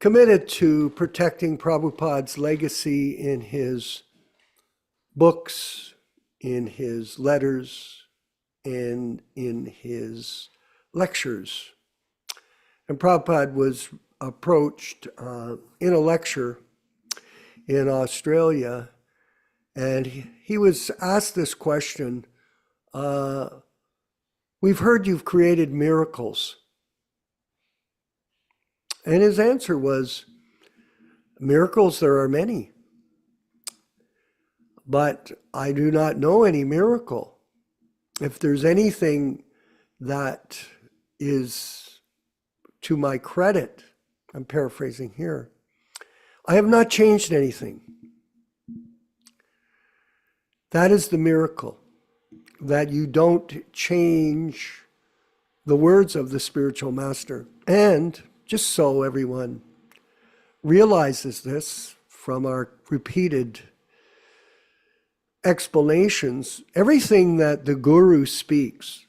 committed to protecting Prabhupada's legacy in his books, in his letters, and in his lectures. And Prabhupada was approached in a lecture in Australia, and he was asked this question, we've heard you've created miracles. And his answer was, miracles there are many, but I do not know any miracle. If there's anything that is to my credit, I'm paraphrasing here, I have not changed anything. That is the miracle, that you don't change the words of the spiritual master. And just so everyone realizes this from our repeated explanations, everything that the Guru speaks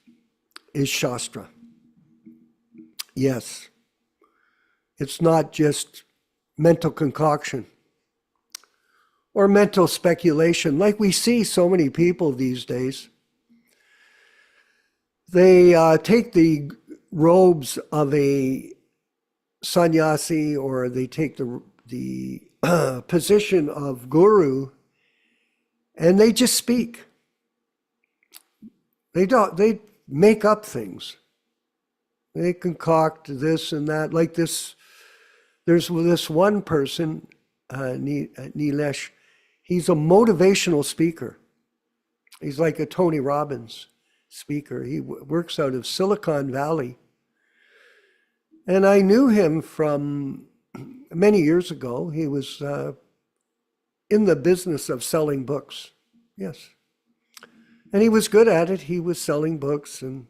is Shastra. Yes, it's not just mental concoction or mental speculation like we see so many people these days. They take the robes of a sannyasi, or they take the position of guru, and they just speak. They make up things. They concoct this and that. Like this, there's this one person, Nilesh, he's a motivational speaker. He's like a Tony Robbins speaker. He works out of Silicon Valley. And I knew him from many years ago. He was in the business of selling books. Yes. And he was good at it. He was selling books and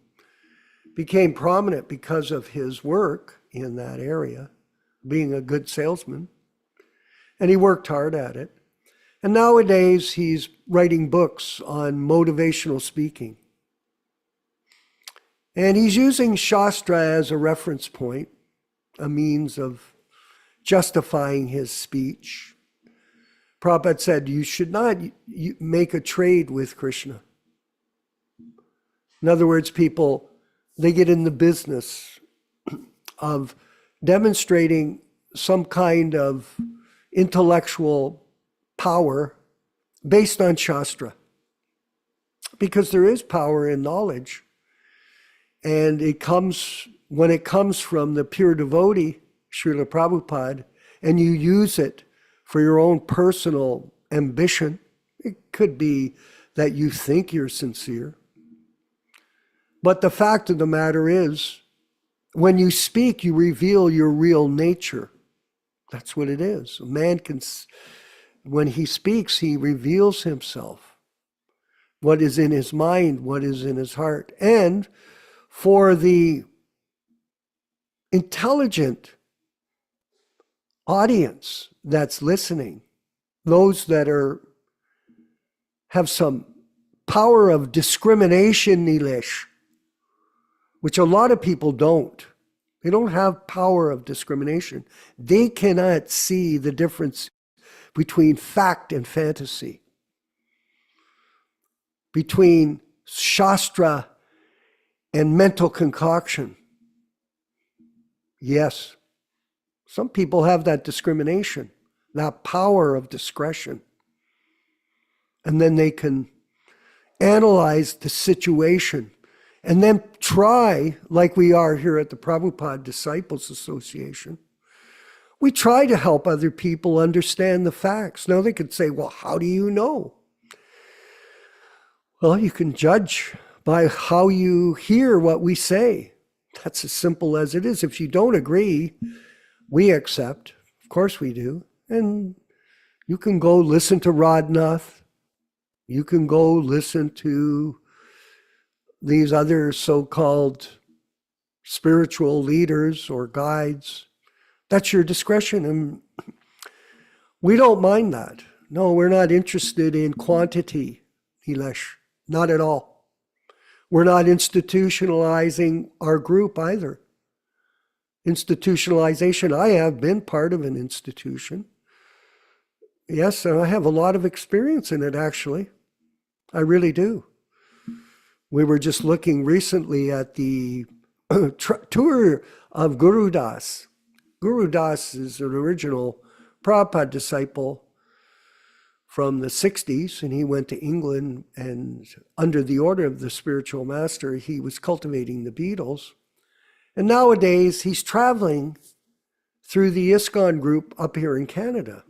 became prominent because of his work in that area, being a good salesman. And he worked hard at it. And nowadays he's writing books on motivational speaking. And he's using Shastra as a reference point, a means of justifying his speech. Prabhupada said, you should not make a trade with Krishna. In other words, people, they get in the business of demonstrating some kind of intellectual power based on Shastra. Because there is power in knowledge. And when it comes from the pure devotee, Srila Prabhupada, and you use it for your own personal ambition, it could be that you think you're sincere. But the fact of the matter is, when you speak, you reveal your real nature. That's what it is. A man can, when he speaks, he reveals himself. What is in his mind, what is in his heart. And for the intelligent audience that's listening, those that have some power of discrimination, Nilesh, which a lot of people don't. They don't have power of discrimination. They cannot see the difference between fact and fantasy, between Shastra and mental concoction. Yes, some people have that discrimination, that power of discretion. And then they can analyze the situation and then try, like we are here at the Prabhupada Disciples Association, we try to help other people understand the facts. Now they could say, well, how do you know? Well, you can judge by how you hear what we say. That's as simple as it is. If you don't agree, we accept. Of course we do. And you can go listen to Radhanath. You can go listen to these other so-called spiritual leaders or guides. That's your discretion. And we don't mind that. No, we're not interested in quantity, Nilesh. Not at all. We're not institutionalizing our group either. institutionalization. I have been part of an institution. Yes, and I have a lot of experience in it, actually. I really do. We were just looking recently at the tour of Guru Das. Guru Das is an original Prabhupada disciple from the 60s, and he went to England, and under the order of the spiritual master, he was cultivating the Beatles. And nowadays, he's traveling through the ISKCON group up here in Canada.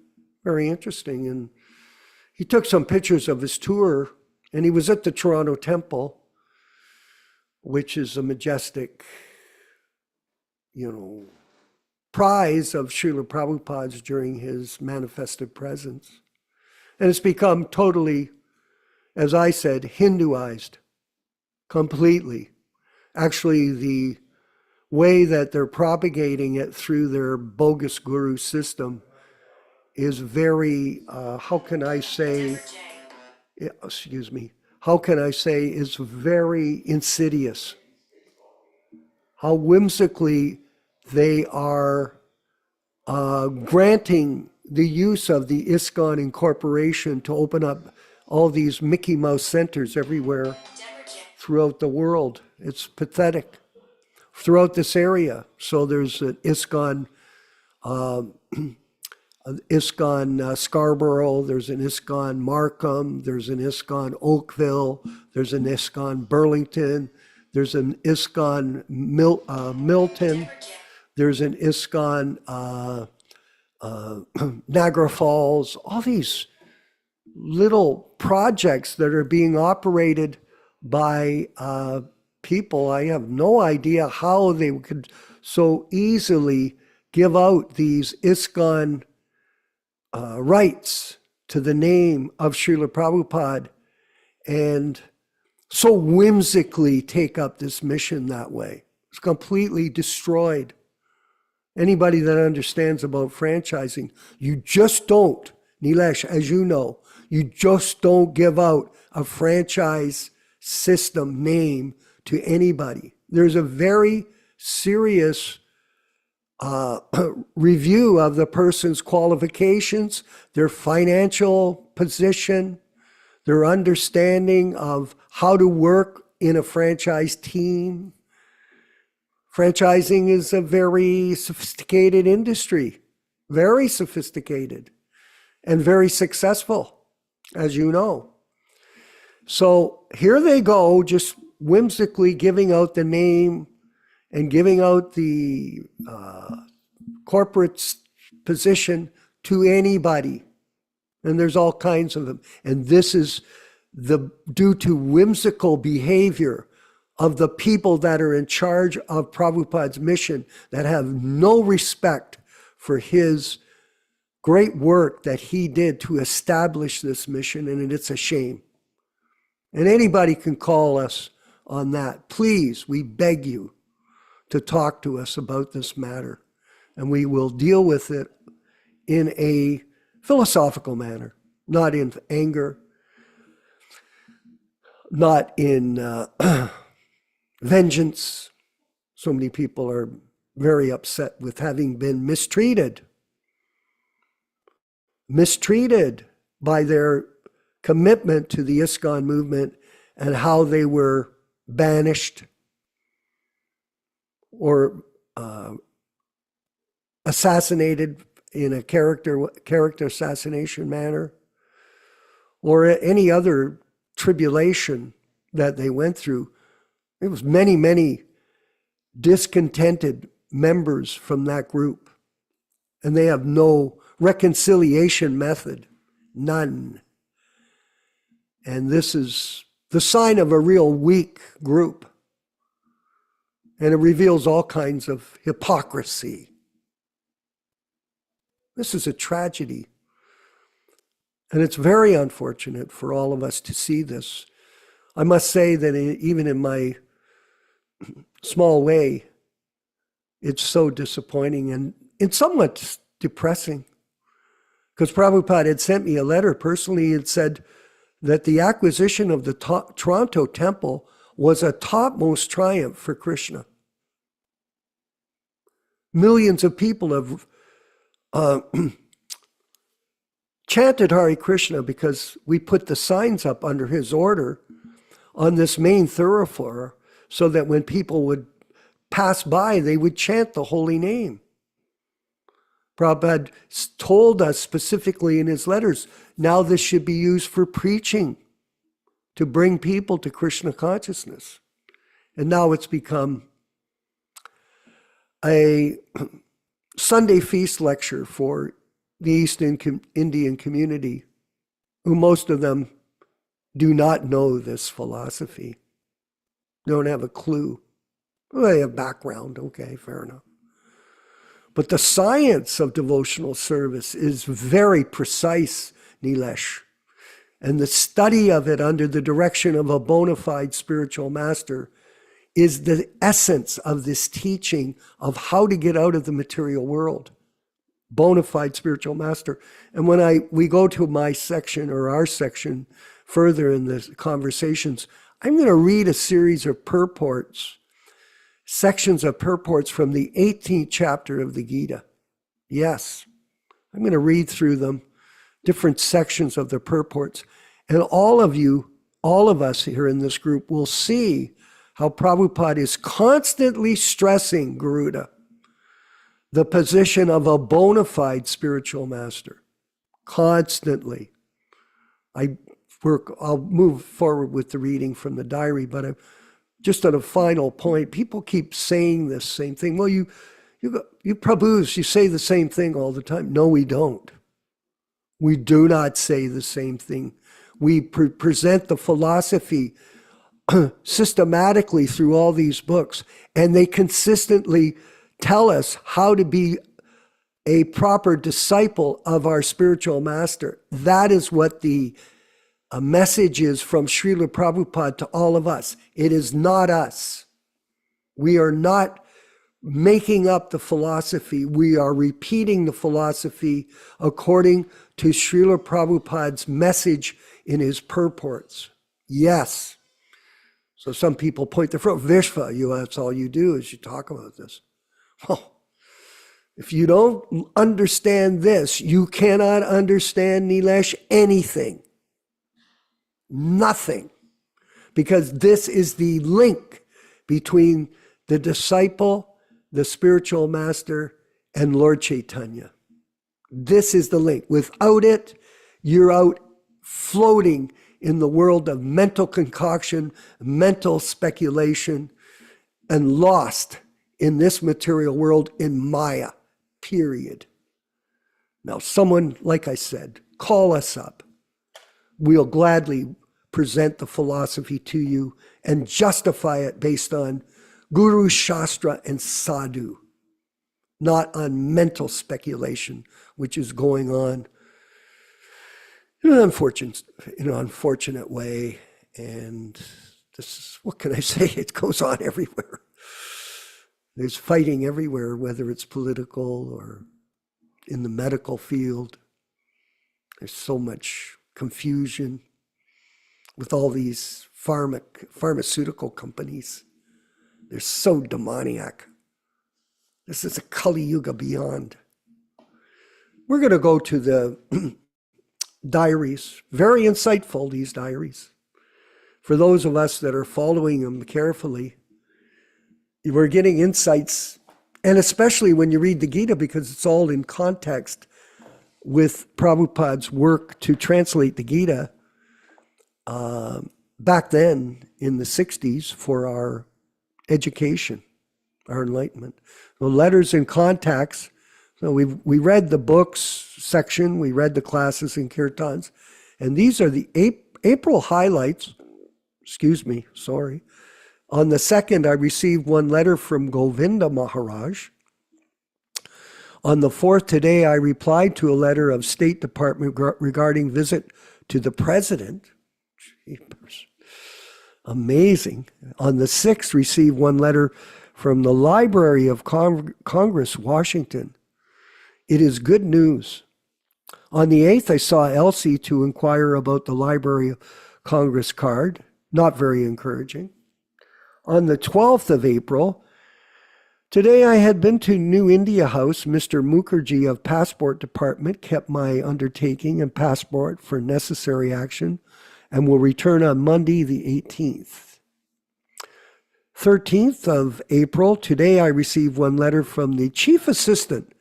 Very interesting. And he took some pictures of his tour, and he was at the Toronto Temple, which is a majestic, prize of Srila Prabhupada's during his manifested presence. And it's become totally, as I said, Hinduized completely. Actually, the way that they're propagating it through their bogus guru system is very, how can I say, is very insidious. How whimsically they are granting the use of the ISKCON Incorporation to open up all these Mickey Mouse centers everywhere throughout the world. It's pathetic. Throughout this area. So there's an ISKCON, Scarborough, there's an ISKCON Markham, there's an ISKCON Oakville, there's an ISKCON Burlington, there's an ISKCON Milton, there's an ISKCON Niagara Falls, all these little projects that are being operated by people. I have no idea how they could so easily give out these ISKCON rights to the name of Srila Prabhupada and so whimsically take up this mission that way. It's completely destroyed. Anybody that understands about franchising, you just don't, Nilesh, as you know, you just don't give out a franchise system name to anybody. There's a very serious review of the person's qualifications, their financial position, their understanding of how to work in a franchise team. Franchising is a very sophisticated industry, very sophisticated and very successful, as you know. So here they go, just whimsically giving out the name and giving out the corporate position to anybody. And there's all kinds of them. And this is due to whimsical behavior of the people that are in charge of Prabhupada's mission, that have no respect for his great work that he did to establish this mission, and it's a shame. And anybody can call us on that. Please, we beg you to talk to us about this matter, and we will deal with it in a philosophical manner, not in anger, not in vengeance. So many people are very upset with having been mistreated by their commitment to the ISKCON movement and how they were banished or assassinated in a character assassination manner, or any other tribulation that they went through. There was many discontented members from that group, and they have no reconciliation method, none. And this is the sign of a real weak group. And it reveals all kinds of hypocrisy. This is a tragedy. And it's very unfortunate for all of us to see this. I must say that even in my small way, it's so disappointing and it's somewhat depressing. Because Prabhupada had sent me a letter personally and said that the acquisition of the Toronto Temple was a topmost triumph for Krishna. Millions of people have chanted Hare Krishna because we put the signs up under his order on this main thoroughfare so that when people would pass by, they would chant the holy name. Prabhupada told us specifically in his letters, now this should be used for preaching to bring people to Krishna consciousness. And now it's become a Sunday feast lecture for the East Indian community, who most of them do not know this philosophy, don't have a clue. Well, they have background, okay, fair enough. But the science of devotional service is very precise, Nilesh. And the study of it under the direction of a bona fide spiritual master is the essence of this teaching of how to get out of the material world. Bona fide spiritual master. And when we go to my section or our section further in the conversations, I'm going to read a series of purports, sections of purports from the 18th chapter of the Gita. Yes, I'm going to read through them, different sections of the purports. And all of us here in this group will see how Prabhupada is constantly stressing, Garuda, the position of a bona fide spiritual master. Constantly. I'll move forward with the reading from the diary, but just on a final point, people keep saying this same thing. Well, you Prabhus, you say the same thing all the time. No, we don't. We do not say the same thing. We present the philosophy systematically through all these books, and they consistently tell us how to be a proper disciple of our spiritual master. That is what the message is from Srila Prabhupada to all of us. It is not us. We are not making up the philosophy. We are repeating the philosophy according to Srila Prabhupada's message in his purports. Yes. So some people point their foot, Vishva, that's all you do is you talk about this. Well, if you don't understand this, you cannot understand, Nilesh, anything. Nothing. Because this is the link between the disciple, the spiritual master, and Lord Chaitanya. This is the link. Without it, you're out floating in the world of mental concoction, mental speculation, and lost in this material world in Maya, period. Now, someone, like I said, call us up. We'll gladly present the philosophy to you and justify it based on Guru, Shastra, and Sadhu, not on mental speculation, which is going on in an unfortunate way. And this is, what can I say? It goes on everywhere. There's fighting everywhere, whether it's political or in the medical field. There's so much confusion with all these pharmaceutical companies. They're so demoniac. This is a Kali Yuga beyond. We're going to go to the diaries. Very insightful, these diaries. For those of us that are following them carefully, we're getting insights, and especially when you read the Gita, because it's all in context with Prabhupada's work to translate the Gita back then in the 60s for our education, our enlightenment. The letters and contacts. So we read the books section, we read the classes and kirtans, and these are the April highlights. On the 2nd, I received one letter from Govinda Maharaj. On the 4th, today, I replied to a letter of State Department regarding visit to the President. Jeepers. Amazing. On the 6th, received one letter from the Library of Congress, Washington. It is good news. On the 8th, I saw Elsie to inquire about the Library of Congress card. Not very encouraging. On the 12th of April, Today I had been to New India House. Mr. Mukherjee of Passport Department kept my undertaking and passport for necessary action and will return on Monday the 18th. 13th of April, today I received one letter from the Chief Assistant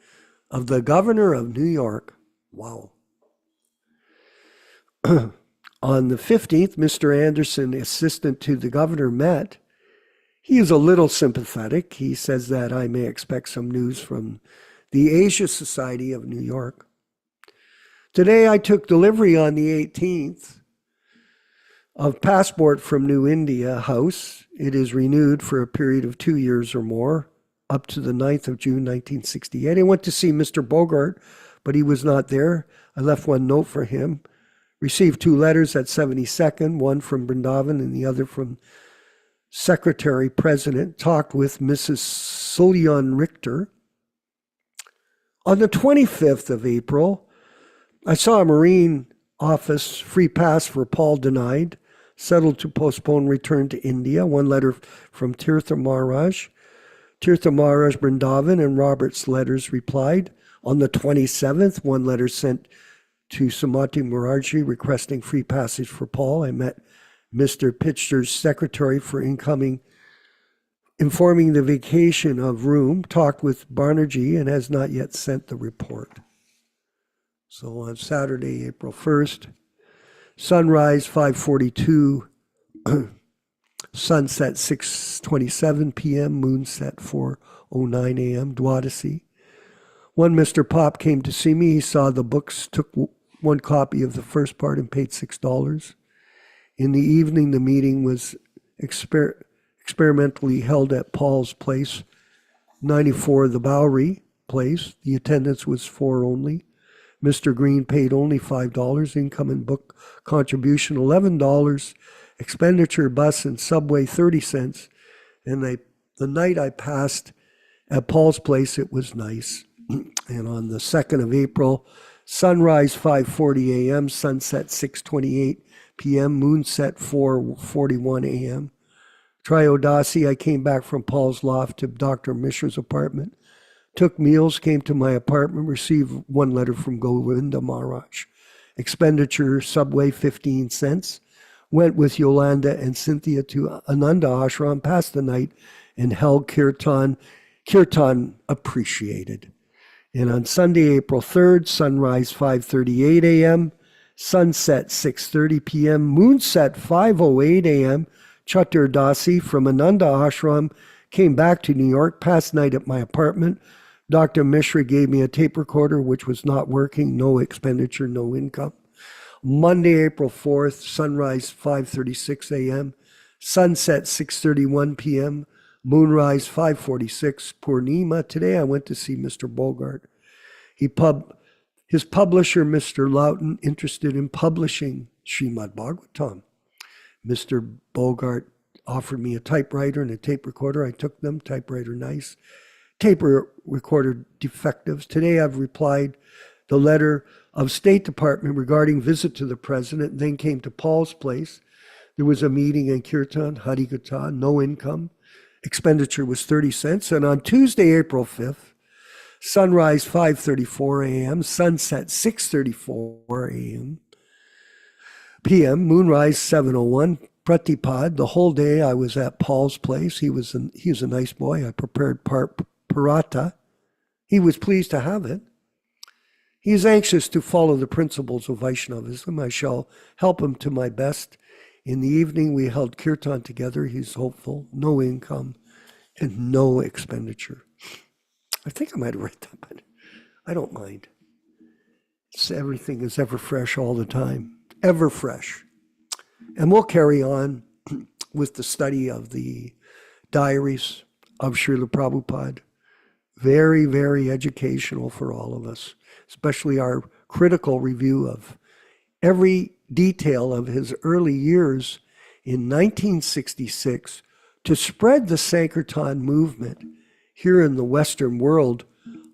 of the Governor of New York. Wow. On the 15th, Mr. Anderson, assistant to the governor, met. He is a little sympathetic. He says that I may expect some news from the Asia Society of New York. Today I took delivery on the 18th of passport from New India House. It is renewed for a period of 2 years or more, up to the 9th of June, 1968. I went to see Mr. Bogart, but he was not there. I left one note for him. Received 2 letters at 72nd, one from Vrindavan and the other from Secretary President. Talked with Mrs. Soljan Richter. On the 25th of April, I saw a Marine office free pass for Paul denied, settled to postpone return to India. One letter from Tirtha Maharaj. Tirtha Maharaj Vrindavan and Robert's letters replied. On the 27th, one letter sent to Sumati Mukherjee requesting free passage for Paul. I met Mr. Pitcher's secretary for incoming, informing the vacation of room, talked with Banerjee and has not yet sent the report. So on Saturday, April 1st, sunrise 5:42, sunset 6:27 p.m., moonset 4:09 a.m., Dwadasi. One Mr. Pop came to see me. He saw the books, took one copy of the first part and paid $6. In the evening, the meeting was experimentally held at Paul's place, 94 the Bowery place. The attendance was 4 only. Mr. Green paid only $5. Income and book contribution $11. Expenditure, bus and subway 30 cents. And the night I passed at Paul's place, it was nice. And on the 2nd of April, sunrise 5:40 a.m., sunset 6:28 p.m., moonset 4:41 a.m. Triodasi, I came back from Paul's loft to Dr. Mishra's apartment, took meals, came to my apartment, received one letter from Govinda Maharaj. Expenditure, subway 15 cents. Went with Yolanda and Cynthia to Ananda Ashram, passed the night, and held kirtan. Kirtan appreciated. And on Sunday, April 3rd, sunrise 5:38 a.m., sunset 6:30 p.m., moonset 5:08 a.m., Chaturdasi from Ananda Ashram, came back to New York, passed night at my apartment. Dr. Mishra gave me a tape recorder, which was not working, no expenditure, no income. Monday, April 4th, sunrise 5:36 a.m., sunset 6:31 p.m., moonrise 5:46, Purnima. Today I went to see Mr. Bogart. His publisher, Mr. Loughton, interested in publishing Srimad Bhagavatam. Mr. Bogart offered me a typewriter and a tape recorder. I took them, typewriter nice, tape recorder defectives. Today I've replied the letter of State Department regarding visit to the president, then came to Paul's place. There was a meeting in Kirtan, Harikatha, no income. Expenditure was 30 cents. And on Tuesday, April 5th, sunrise 5:34 a.m., sunset 6:34 a.m. p.m., moonrise 7:01, Pratipad. The whole day I was at Paul's place. He was a nice boy. I prepared paratha. He was pleased to have it. He is anxious to follow the principles of Vaishnavism. I shall help him to my best. In the evening, we held kirtan together. He's hopeful, no income, and no expenditure. I think I might have read that, but I don't mind. Everything is ever fresh all the time, ever fresh. And we'll carry on with the study of the diaries of Srila Prabhupada. Very, very educational for all of us, especially our critical review of every detail of his early years in 1966 to spread the Sankirtan movement here in the Western world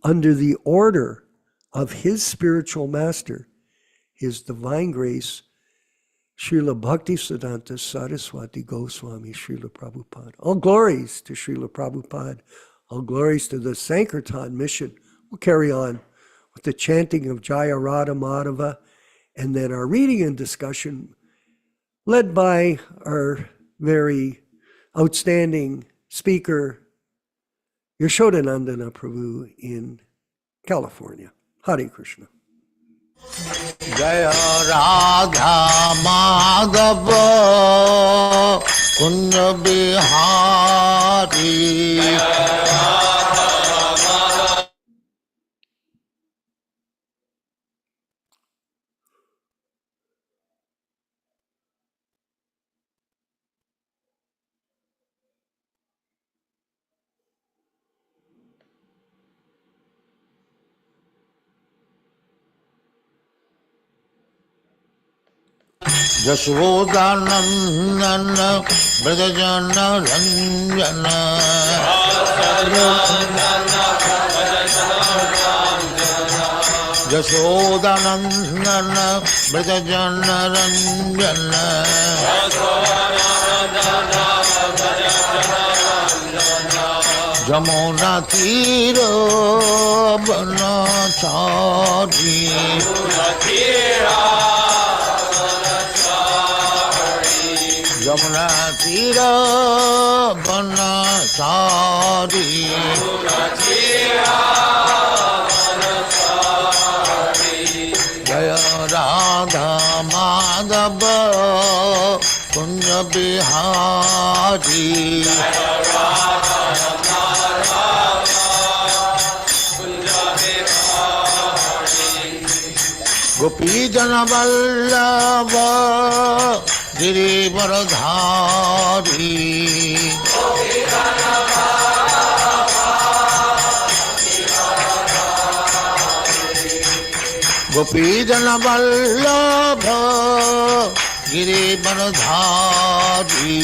under the order of his spiritual master, His Divine Grace, Srila Bhaktisiddhanta Saraswati Goswami Srila Prabhupada. All glories to Srila Prabhupada. All glories to the Sankirtan mission. We'll carry on with the chanting of Jaya Radha Madhava, and then our reading and discussion led by our very outstanding speaker, Yaśodā-nandana Prabhu in California. Hare Krishna. Jaya Radha Madhava Kunja Bihari. Yaśodā-nandana Brajajana Ranjana. Yaśodā-nandana Brajajana Ranjana. Jamuna Tira Banachari. Jamuna Tira Banachari. Jaya Radha Madhava Kunja Bihari. Gopi Jana Vallabha Girivaradhari. Gopi Jana Vallabha Girivaradhari.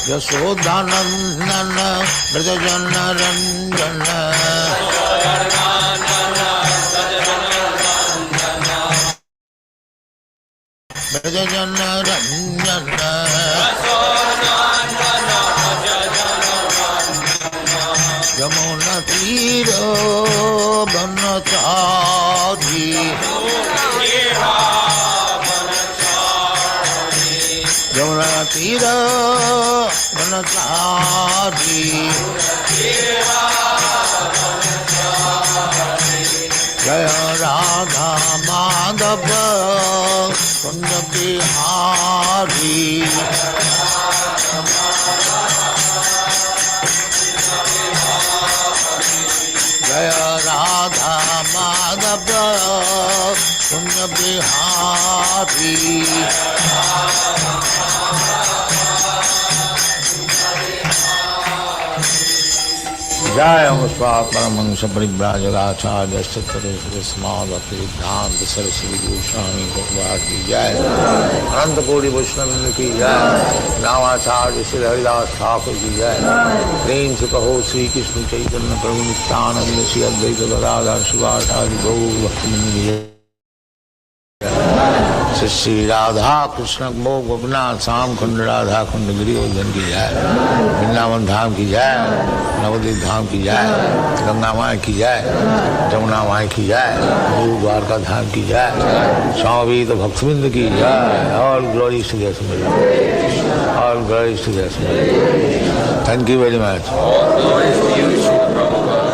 Yaśodā-nandana Brajajana Ranjana. Brajajana Ranjana. Jamuna Tira Banachari. Jamuna Tira Banachari. Jaya Radha Madhava Kunja Bihari. Jaya Radha Madhava Kunja Bihari. Jaya Muspat Paramahansa Parivrajaka-ācārya Sattva Small Bhaktivedanta Saraswati Goswami Prabhupada ki jai. Ananta Koti Vaishnava ki jai. Nāma-ācārya Sri Haridas Thakur ki jai. Prem se kaho Sri Krishna Caitanya Prabhu Nityananda Sri Advaita Gadadhar Śrīvāsādhi Gaur Bhaktivinoda ki jai. Shri Radha Krishna Mo Gopinath Sam Khund Radha Khund Girivardhan ki jai. Vrindavan Dham ki jai. Navadvip Dham ki jai. Ganga Mai ki jai. Jamuna Mai ki jai. Guru Dwarka Dham ki jai. Swami Bhaktivedanta ki jai. All glories to the Assembly. All glories to the Assembly. Thank you very much. All glories to you, Srila Prabhupada.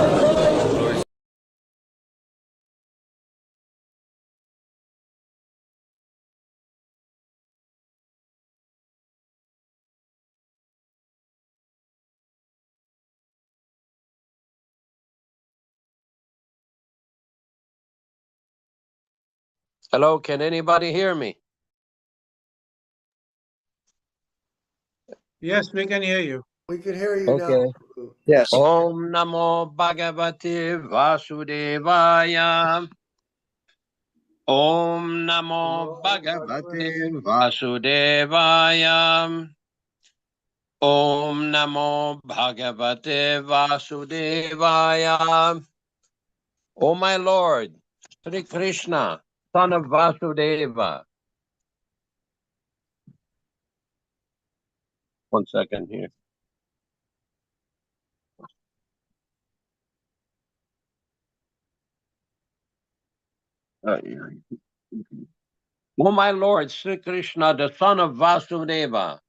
Hello, can anybody hear me? Yes, we can hear you. We can hear you Okay. now. Yes. Om Namo Bhagavate Vasudevaya. Om Namo Bhagavate Vasudevaya. Om Namo Bhagavate Vasudevaya. O my Lord, Sri Krishna, son of Vasudeva, 1 second here. O my Lord, Sri Krishna, the son of Vasudeva,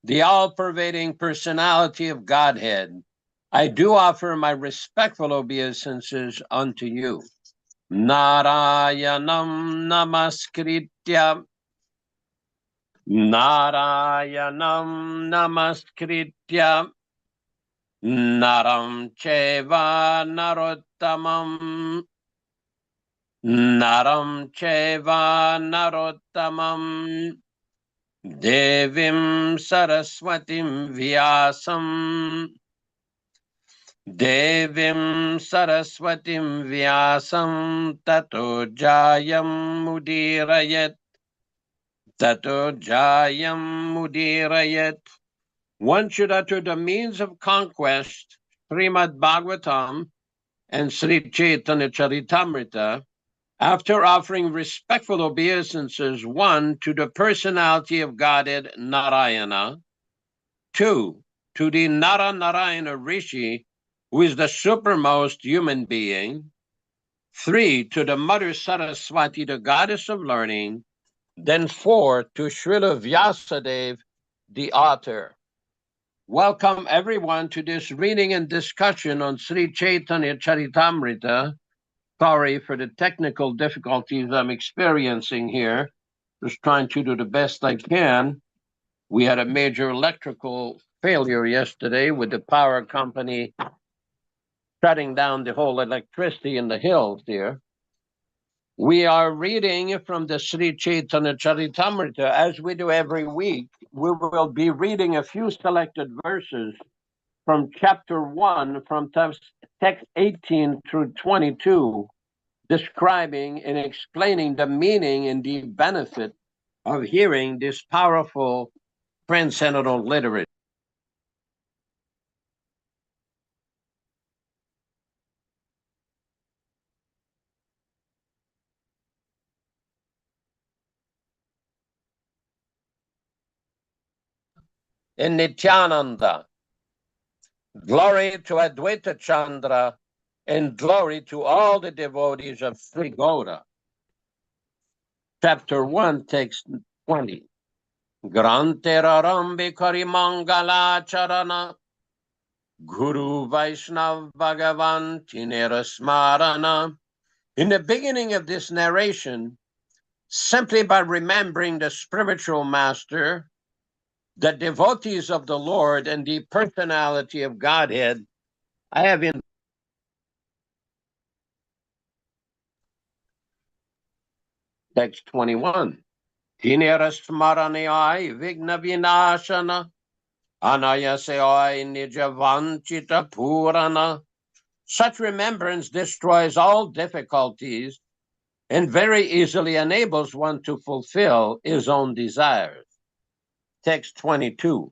the all-pervading personality of Godhead, I do offer my respectful obeisances unto you. Narayanam namaskritya naram cheva narottamam devim saraswatim vyasam tato jayam mudirayat. One should utter the means of conquest, Srimad Bhagavatam and Sri Caitanya-caritāmṛta, after offering respectful obeisances, 1, to the personality of Godhead Narayana, 2, to the Narayana Rishi, who is the supermost human being, 3, to the Mother Saraswati, the goddess of learning, then 4, to Srila Vyasadeva, the author. Welcome everyone to this reading and discussion on Sri Caitanya-caritāmṛta. Sorry for the technical difficulties I'm experiencing here. Just trying to do the best I can. We had a major electrical failure yesterday with the power company shutting down the whole electricity in the hills here. We are reading from the Sri Caitanya-caritāmṛta. As we do every week, we will be reading a few selected verses from chapter 1, from text 18 through 22, describing and explaining the meaning and the benefit of hearing this powerful transcendental literature. In Nityananda, glory to Advaita Chandra, and glory to all the devotees of Sri Gaura. Chapter 1, text 20. Granterarambi Karimangala Charana Guru Vaishnav Bhagavan Tinera Smarana. In the beginning of this narration, simply by remembering the spiritual master, the devotees of the Lord, and the personality of Godhead, I have in text 21. Tinera Smaranayai Vigna Vinashana Anayasayai Nijavanchita Purana. Such remembrance destroys all difficulties and very easily enables one to fulfill his own desires. Text 22.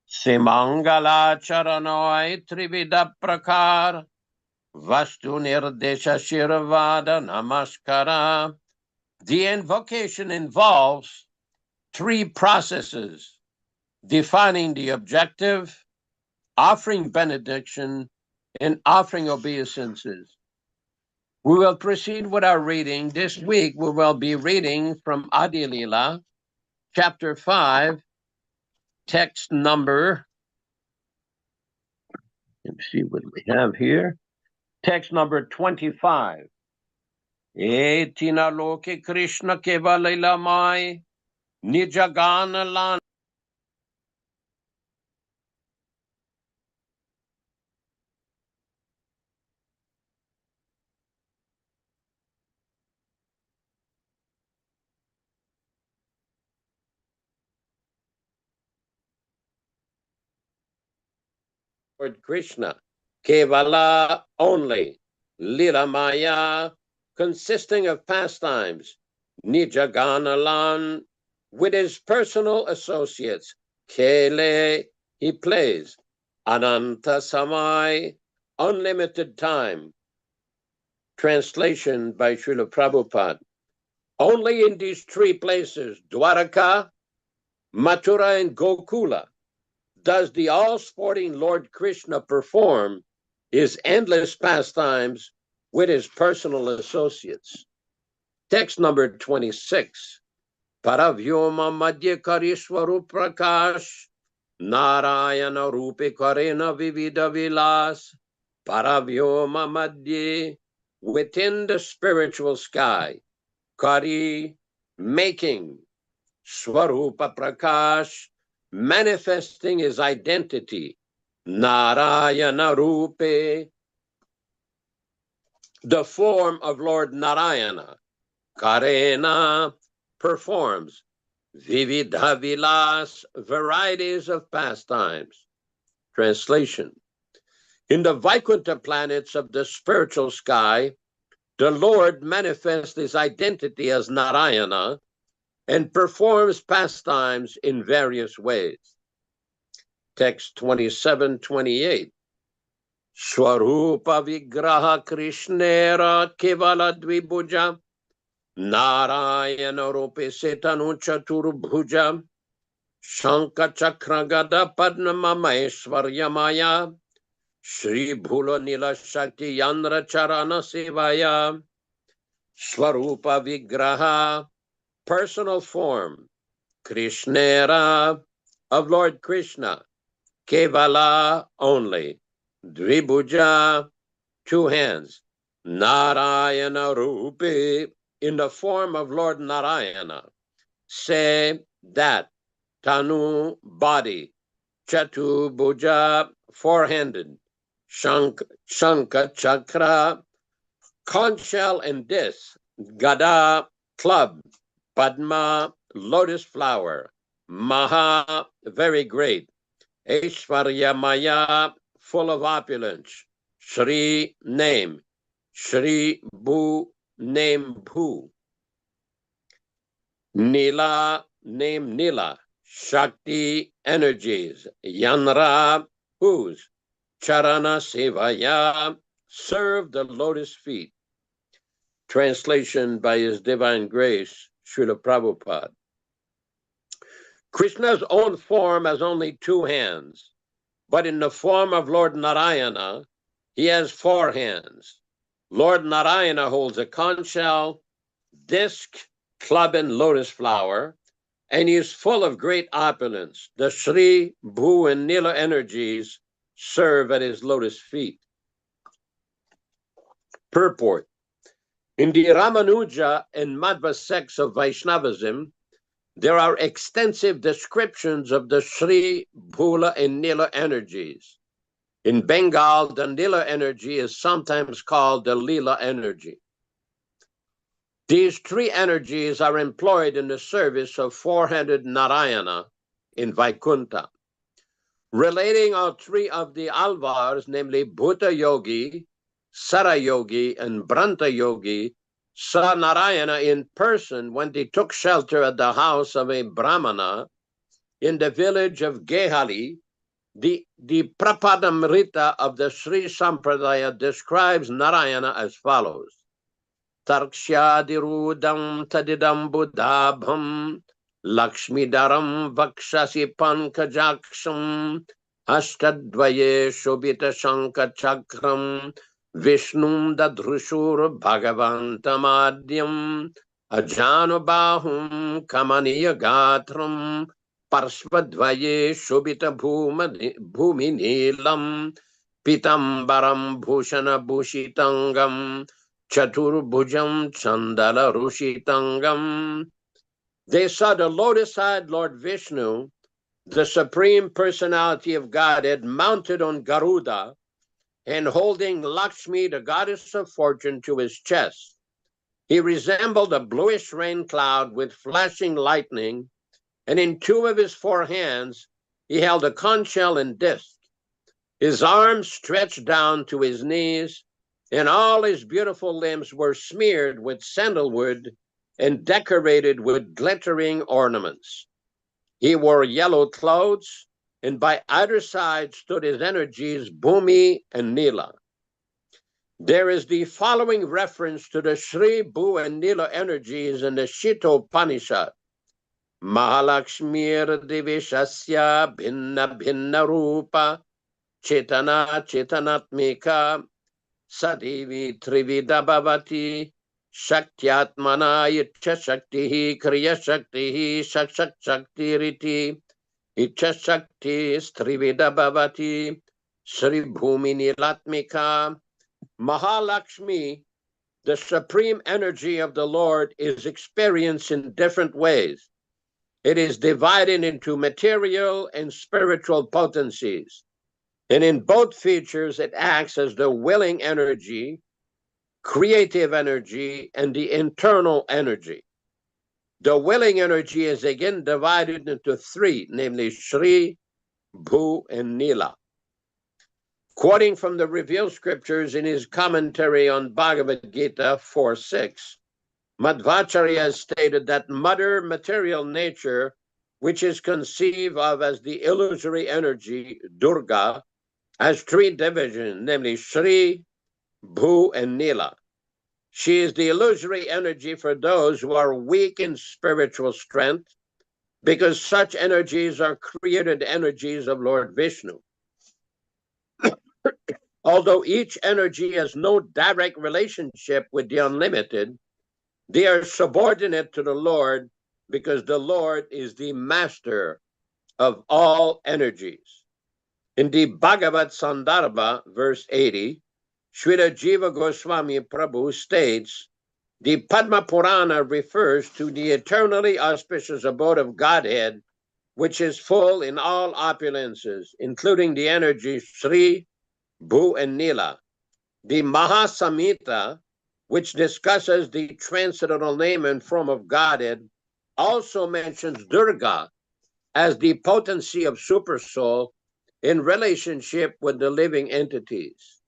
Simangala Charanoi Trivida Prakar Vastu Nirdesha Shiravada Namaskara. The invocation involves 3 processes: defining the objective, offering benediction, and offering obeisances. We will proceed with our reading. This week we will be reading from Adi Lila, chapter 5, text number, let's see what we have here, text number 25. Etina loke Krishna kevalila mai nijagana lan. Lord Krishna, Kevala only, Lila Maya, consisting of pastimes, Nijaganalan, with his personal associates, Kele, he plays, Ananta Samai, unlimited time. Translation by Srila Prabhupada. Only in these 3 places, Dwaraka, Mathura, and Gokula, does the all-sporting Lord Krishna perform his endless pastimes with his personal associates. Text number 26. Paravyoma madhya karishwaru prakash Narayana rupi karena vivida vilas. Paravyoma madhya, within the spiritual sky. Kari, making. Swarupa prakash, manifesting his identity. Narayana rupe, the form of Lord Narayana. Karena, performs. Vividha vilas, varieties of pastimes. Translation. In the Vaikuntha planets of the spiritual sky, the Lord manifests his identity as Narayana and performs pastimes in various ways. Text 27-28. Swarupa vigraha krishnera kevala dvibhuja Narayana rupe setanu chaturbhuja Shanka chakragada padma maeshwaryamaya Shri bhula nila shakti yandra charana sevaya Swarupa vigraha, personal form, Krishnera, of Lord Krishna, Kevala, only, Dvibhuja, two hands, Narayana Rupi, in the form of Lord Narayana, say that, Tanu, body, Chatu Bhuja, four-handed, Shanka Chakra, conch shell and disc, Gada, club, Padma, lotus flower, Maha, very great, Aishwarya Maya, full of opulence, Shri, name, Shri Bhu, name Bhu, Nila, name Nila, Shakti, energies, Yanra, whose, Charana Sevaya, serve the lotus feet. Translation by His Divine Grace, Srila Prabhupada. Krishna's own form has only two hands, but in the form of Lord Narayana, he has four hands. Lord Narayana holds a conch shell, disc, club, and lotus flower, and he is full of great opulence. The Shri, Bhu, and Nila energies serve at his lotus feet. Purport. In the Ramanuja and Madhva sects of Vaishnavism, there are extensive descriptions of the Shri, Bhula, and Nila energies. In Bengal, the Nila energy is sometimes called the Lila energy. These three energies are employed in the service of four-handed Narayana in Vaikuntha. Relating all three of the Alvars, namely Bhuta Yogi, Sara Yogi, and Branta Yogi, saw Narayana in person when they took shelter at the house of a Brahmana in the village of Gehali. The Prabhupada-ācārya of the Sri Sampradaya describes Narayana as follows. Tarkshadirudam tadidam buddhabham Lakshmidaram vakshasi pankajaksham Ashtadvaye shobita shanka chakram Vishnum dadrushur bhagavantamadhyam Ajanubahum kamaniya gatram Parshvadvaye shobita bhumi nilam Pitambaram bhushana bhushitangam Chaturbhujam chandala rushitangam. They saw the lotus-eyed Lord Vishnu, the Supreme Personality of Godhead, mounted on Garuda and holding Lakshmi, the goddess of fortune, to his chest. He resembled a bluish rain cloud with flashing lightning, and in two of his four hands, he held a conch shell and disc. His arms stretched down to his knees, and all his beautiful limbs were smeared with sandalwood and decorated with glittering ornaments. He wore yellow clothes, and by either side stood his energies, Bhumi and Nila. There is the following reference to the Shri, Bhu, and Nila energies in the Shito Upanishad. Mahalakshmir Divishasya Bhinna Bhinna Rupa Chetana Chetanatmika Sadivi Trivida Bhavati Shaktyatmana Icha Shaktihi Kriya Shaktihi Shakshak Shaktiriti Icha Shakti Strivida Bhavati Sri Bhumi Nilatmika. Mahalakshmi, the supreme energy of the Lord, is experienced in different ways. It is divided into material and spiritual potencies. And in both features, it acts as the willing energy, creative energy, and the internal energy. The willing energy is again divided into three, namely Shri, Bhu, and Nila. Quoting from the revealed scriptures in his commentary on Bhagavad Gita 4:6, Madhvacharya stated that mother material nature, which is conceived of as the illusory energy, Durga, has three divisions, namely Shri, Bhu, and Nila. She is the illusory energy for those who are weak in spiritual strength, because such energies are created energies of Lord Vishnu. Although each energy has no direct relationship with the unlimited, they are subordinate to the Lord because the Lord is the master of all energies. In the Bhagavad Sandarbha, verse 80, Srila Jiva Goswami Prabhu states, the Padma Purana refers to the eternally auspicious abode of Godhead, which is full in all opulences, including the energies Sri, Bhu, and Nila. The Mahasamhita, which discusses the transcendental name and form of Godhead, also mentions Durga as the potency of Supersoul in relationship with the living entities.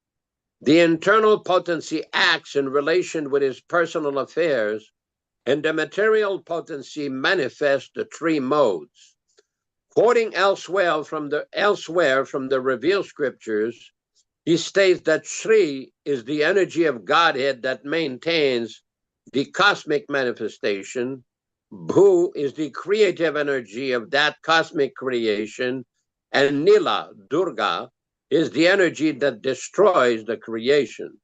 The internal potency acts in relation with his personal affairs, and the material potency manifests the three modes. Quoting elsewhere from the revealed scriptures, he states that Shri is the energy of Godhead that maintains the cosmic manifestation. Bhu is the creative energy of that cosmic creation, and Nila, Durga, is the energy that destroys the creation.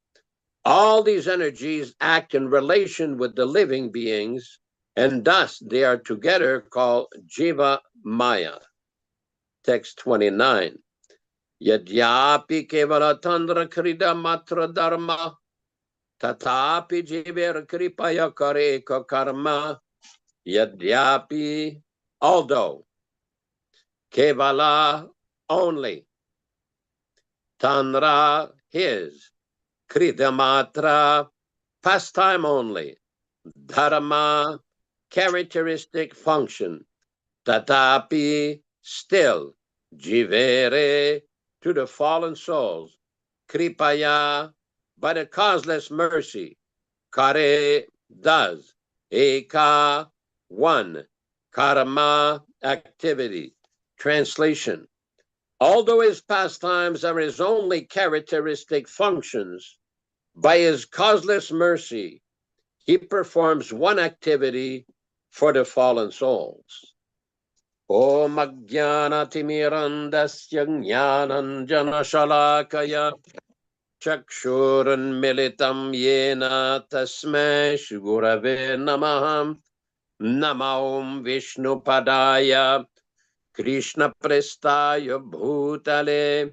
All these energies act in relation with the living beings, and thus they are together called Jiva Maya. Text 29. Yadyapi kevala tandra krida matra dharma, tatapi jiver kripaya kareka karma. Yadyapi, although, kevala, only, Tanra, his, Kridamatra, pastime only, Dharma, characteristic function, Tatapi, still, Jivere, to the fallen souls, Kripaya, by the causeless mercy, Kare, does, Eka, one, Karma, activity. Translation. Although his pastimes are his only characteristic functions, by his causeless mercy, he performs one activity for the fallen souls. Om Ajnana Timirandasya Jnananjana Shalakaya Chakshuran Militam Yena Tasmai Shigurave Namaham Namaum Vishnu Padaya Krishna Prestaya Bhutale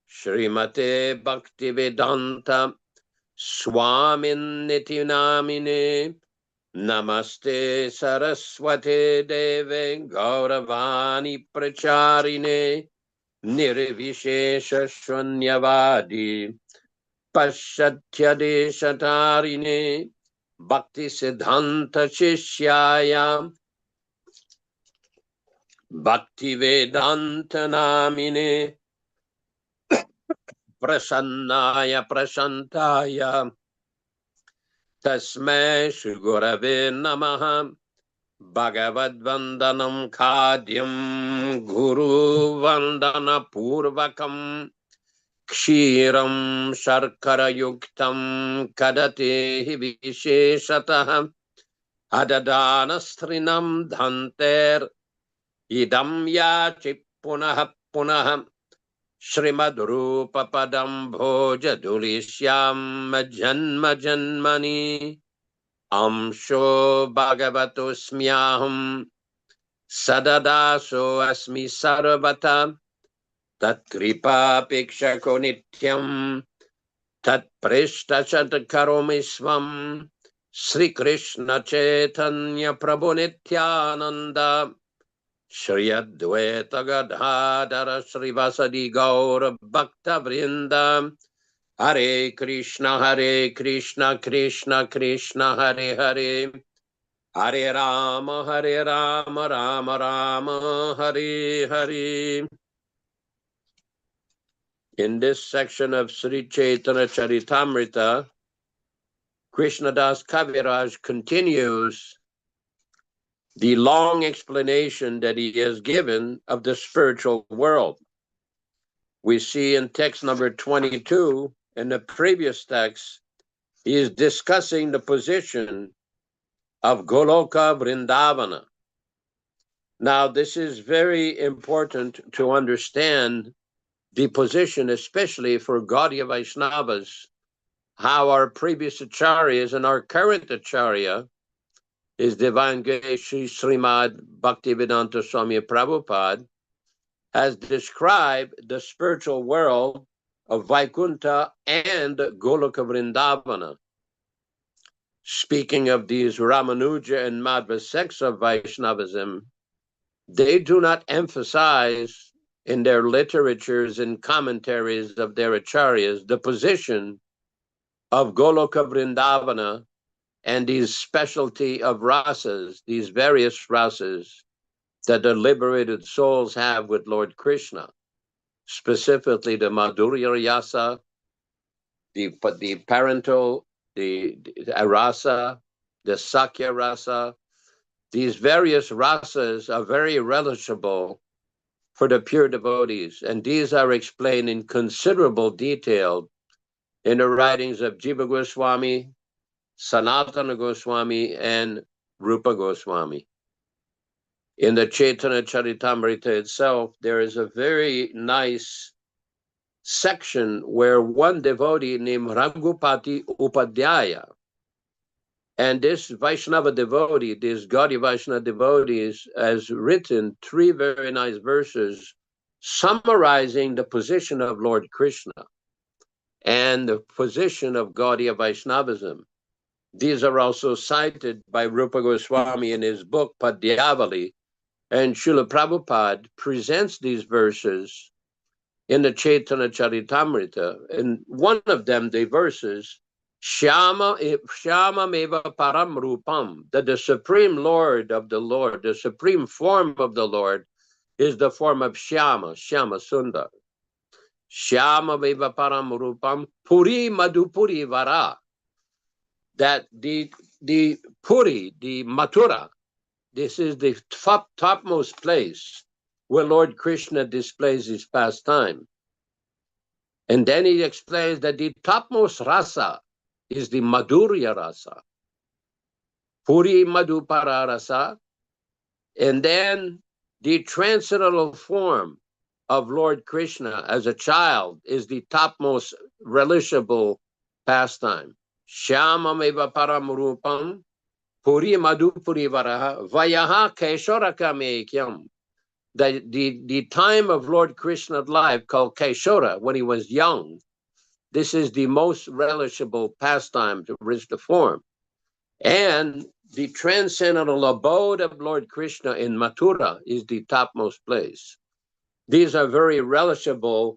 Srimate Bhaktivedanta Swami Namine Namaste Saraswate Deve Gauravani Pracharine Nirvishesha Shwanyavadi Pashatya Deshatarine Bhakti Siddhanta Shishyaya Bhaktivedanta Namine Prasannaya Prashantaya Tasmai Shri Gurave Namaha Bhagavad Vandanam Khadyam Guru Vandana Purvakam Kshiram Sharkara Yuktam Kadate Visheshataha Adadana dhanter idam yachi punaha punaha Srimad Rupa Padam Bhoja Dulishyam Janma Janmani Amsho Bhagavato Smyaham Sadadaso Asmi Sarvata Tat Kripa Pikshako Nityam Tat Prishta Karomisvam Sri Krishna Chaitanya Prabhu Nityananda Shri Advaita Gadadhara Srivasadi Gaura Bhakta Vrinda Hare Krishna Krishna Krishna Hare Hare Hare Rama Rama Rama Hare Hare. In this section of Sri Caitanya-caritāmṛta, Krishnadas Kaviraj continues the long explanation that he has given of the spiritual world. We see in text number 22, in the previous text, he is discussing the position of Goloka Vrindavana. Now, this is very important to understand the position, especially for Gaudiya Vaishnavas, how our previous acharyas and our current acharya, His Divine Grace Srimad Bhaktivedanta Swami Prabhupāda, has described the spiritual world of Vaikuntha and Goloka Vrindavana. Speaking of these Ramanuja and Madhva sects of Vaishnavism, they do not emphasize in their literatures and commentaries of their acharyas the position of Goloka Vrindavana and these specialty of rasas, these various rasas that the liberated souls have with Lord Krishna, specifically the Madhurya Rasa, the parental, the rasa, the Sakya Rasa. These various rasas are very relishable for the pure devotees, and these are explained in considerable detail in the writings of Jiva Goswami, Sanatana Goswami, and Rupa Goswami. In the Caitanya-caritāmṛta itself, there is a very nice section where one devotee named Raghupati Upadhyaya, and this Vaishnava devotee, this Gaudiya Vaishnava devotee, has written 3 very nice verses summarizing the position of Lord Krishna and the position of Gaudiya Vaishnavism. These are also cited by Rupa Goswami in his book Padyavali, and Srila Prabhupada presents these verses in the Caitanya-caritāmṛta. And one of them, the verses, Shyama meva param rupam, that the supreme Lord of the Lord, the supreme form of the Lord, is the form of Shyama Sundar. Shyama meva param rupam puri madhupuri vara, that the Puri, the Mathura, this is the topmost place where Lord Krishna displays his pastime. And then he explains that the topmost rasa is the Madhurya Rasa, Puri Madhupara Rasa, and then the transcendental form of Lord Krishna as a child is the topmost relishable pastime. Shyama meva param rupam puri madhupuri varaha vayaha kaishoraka mekyam. The time of Lord Krishna's life, called Kaishora, when he was young, this is the most relishable pastime to reach the form. And the transcendental abode of Lord Krishna in Mathura is the topmost place. These are very relishable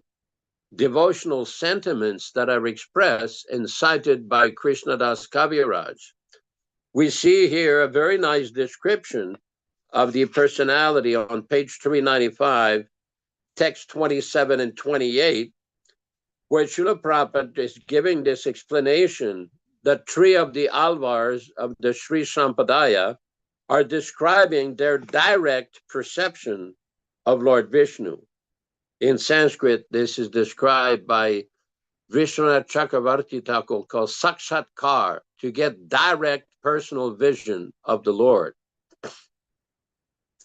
devotional sentiments that are expressed and cited by Krishnadas Kaviraj. We see here a very nice description of the personality on page 395, text 27 and 28, where Srila Prabhupada is giving this explanation that 3 of the Alvars of the Sri Sampradaya are describing their direct perception of Lord Vishnu. In Sanskrit, this is described by Vishwanath Chakravarti Thakur called Sakshatkar, to get direct personal vision of the Lord.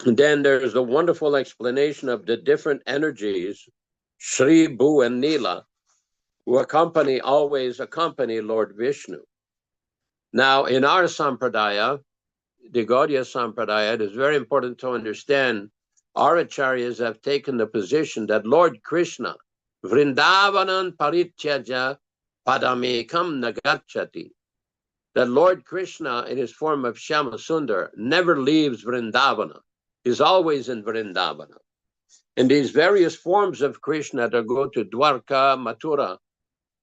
And then there's a wonderful explanation of the different energies, Shri, Bhu, and Nila, who always accompany Lord Vishnu. Now, in our Sampradaya, the Gaudiya Sampradaya, it is very important to understand our acharyas have taken the position that Lord Krishna, Vrindavanam parityaja padamekam nagacchati, that Lord Krishna in his form of Shyamasundar never leaves Vrindavana. He's always in Vrindavana. And these various forms of Krishna that go to Dwarka, Mathura,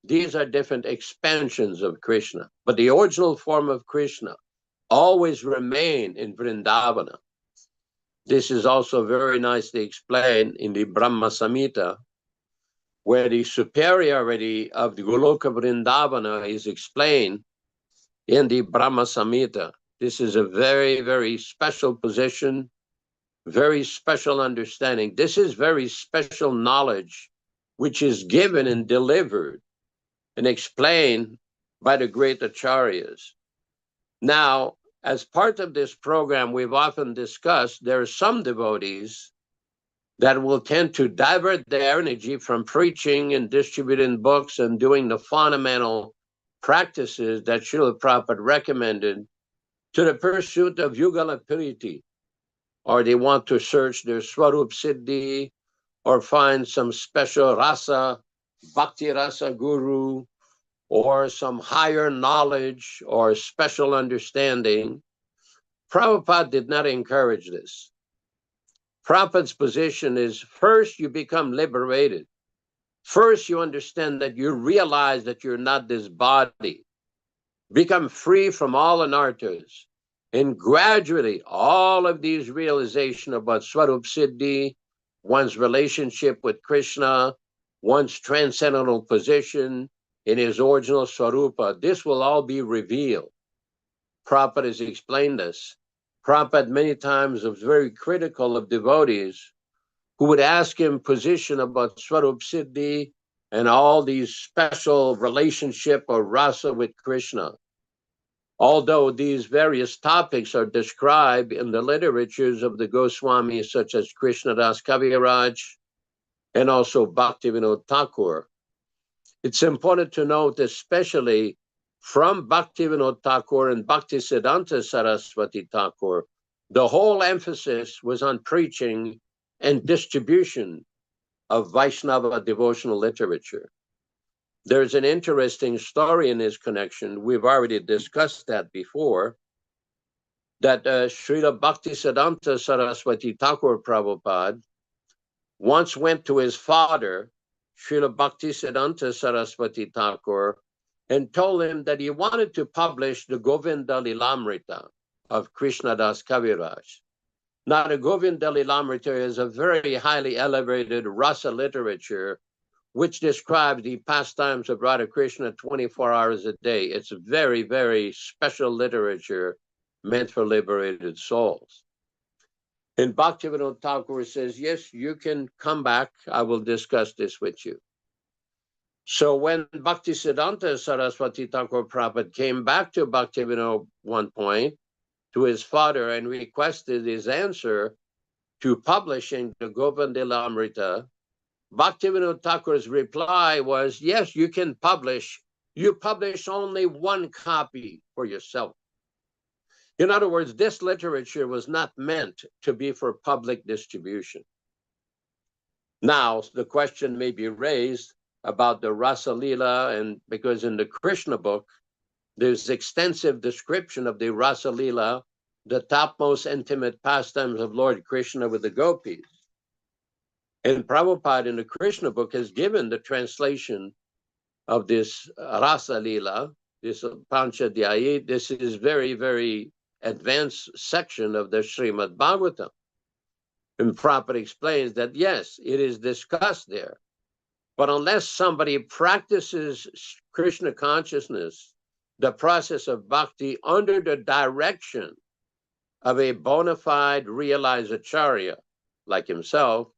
these are different expansions of Krishna. But the original form of Krishna always remain in Vrindavana. This is also very nicely explained in the Brahma Samhita, where the superiority of the Goloka Vrindavana is explained in the Brahma Samhita. This is a very, very special position, very special understanding. This is very special knowledge, which is given and delivered and explained by the great acharyas. Now, as part of this program, we've often discussed there are some devotees that will tend to divert their energy from preaching and distributing books and doing the fundamental practices that Srila Prabhupada recommended to the pursuit of Yugala Piriti, or they want to search their Swarup Siddhi, or find some special rasa, bhakti rasa guru, or some higher knowledge or special understanding. Prabhupada did not encourage this. Prabhupada's position is first you become liberated. First you understand that you realize that you're not this body. Become free from all anarthas. And gradually all of these realizations about Swarup Siddhi, one's relationship with Krishna, one's transcendental position in his original Swarupa, this will all be revealed. Prabhupada has explained this. Prabhupada many times was very critical of devotees who would ask him position about Swarup Siddhi and all these special relationship or rasa with Krishna. Although these various topics are described in the literatures of the Goswamis, such as Krishnadas Kaviraj and also Bhaktivedanta Thakur, it's important to note, especially from Bhaktivedanta Thakur and Bhaktisiddhanta Saraswati Thakur, the whole emphasis was on preaching and distribution of Vaishnava devotional literature. There's an interesting story in this connection. We've already discussed that before, that Srila Bhaktisiddhanta Saraswati Thakur Prabhupada once went to his father, Srila Bhaktisiddhanta Saraswati Thakur, and told him that he wanted to publish the Govinda Lilamrita of Krishnadas Kaviraj. Now, the Govinda Lilamrita is a very highly elevated rasa literature which describes the pastimes of Radha Krishna 24 hours a day. It's a very, very special literature meant for liberated souls. And Bhaktivedanta Thakur says, yes, you can come back. I will discuss this with you. So when Bhaktisiddhanta Saraswati Thakur Prabhupada came back to Bhaktivedanta one point, to his father, and requested his answer to publishing the Govinda Lilamrita, Bhaktivedanta Thakur's reply was, yes, you can publish. You publish only one copy for yourself. In other words, this literature was not meant to be for public distribution. Now, the question may be raised about the Rasa Leela, and because in the Krishna book, there's extensive description of the Rasa Leela, the topmost intimate pastimes of Lord Krishna with the gopis. And Prabhupada in the Krishna book has given the translation of this Rasa Leela, this Panchadhyayi. This is very, very advanced section of the Srimad Bhagavatam. And Prabhupada explains that, yes, it is discussed there. But unless somebody practices Krishna consciousness, the process of bhakti under the direction of a bona fide realized acharya like himself,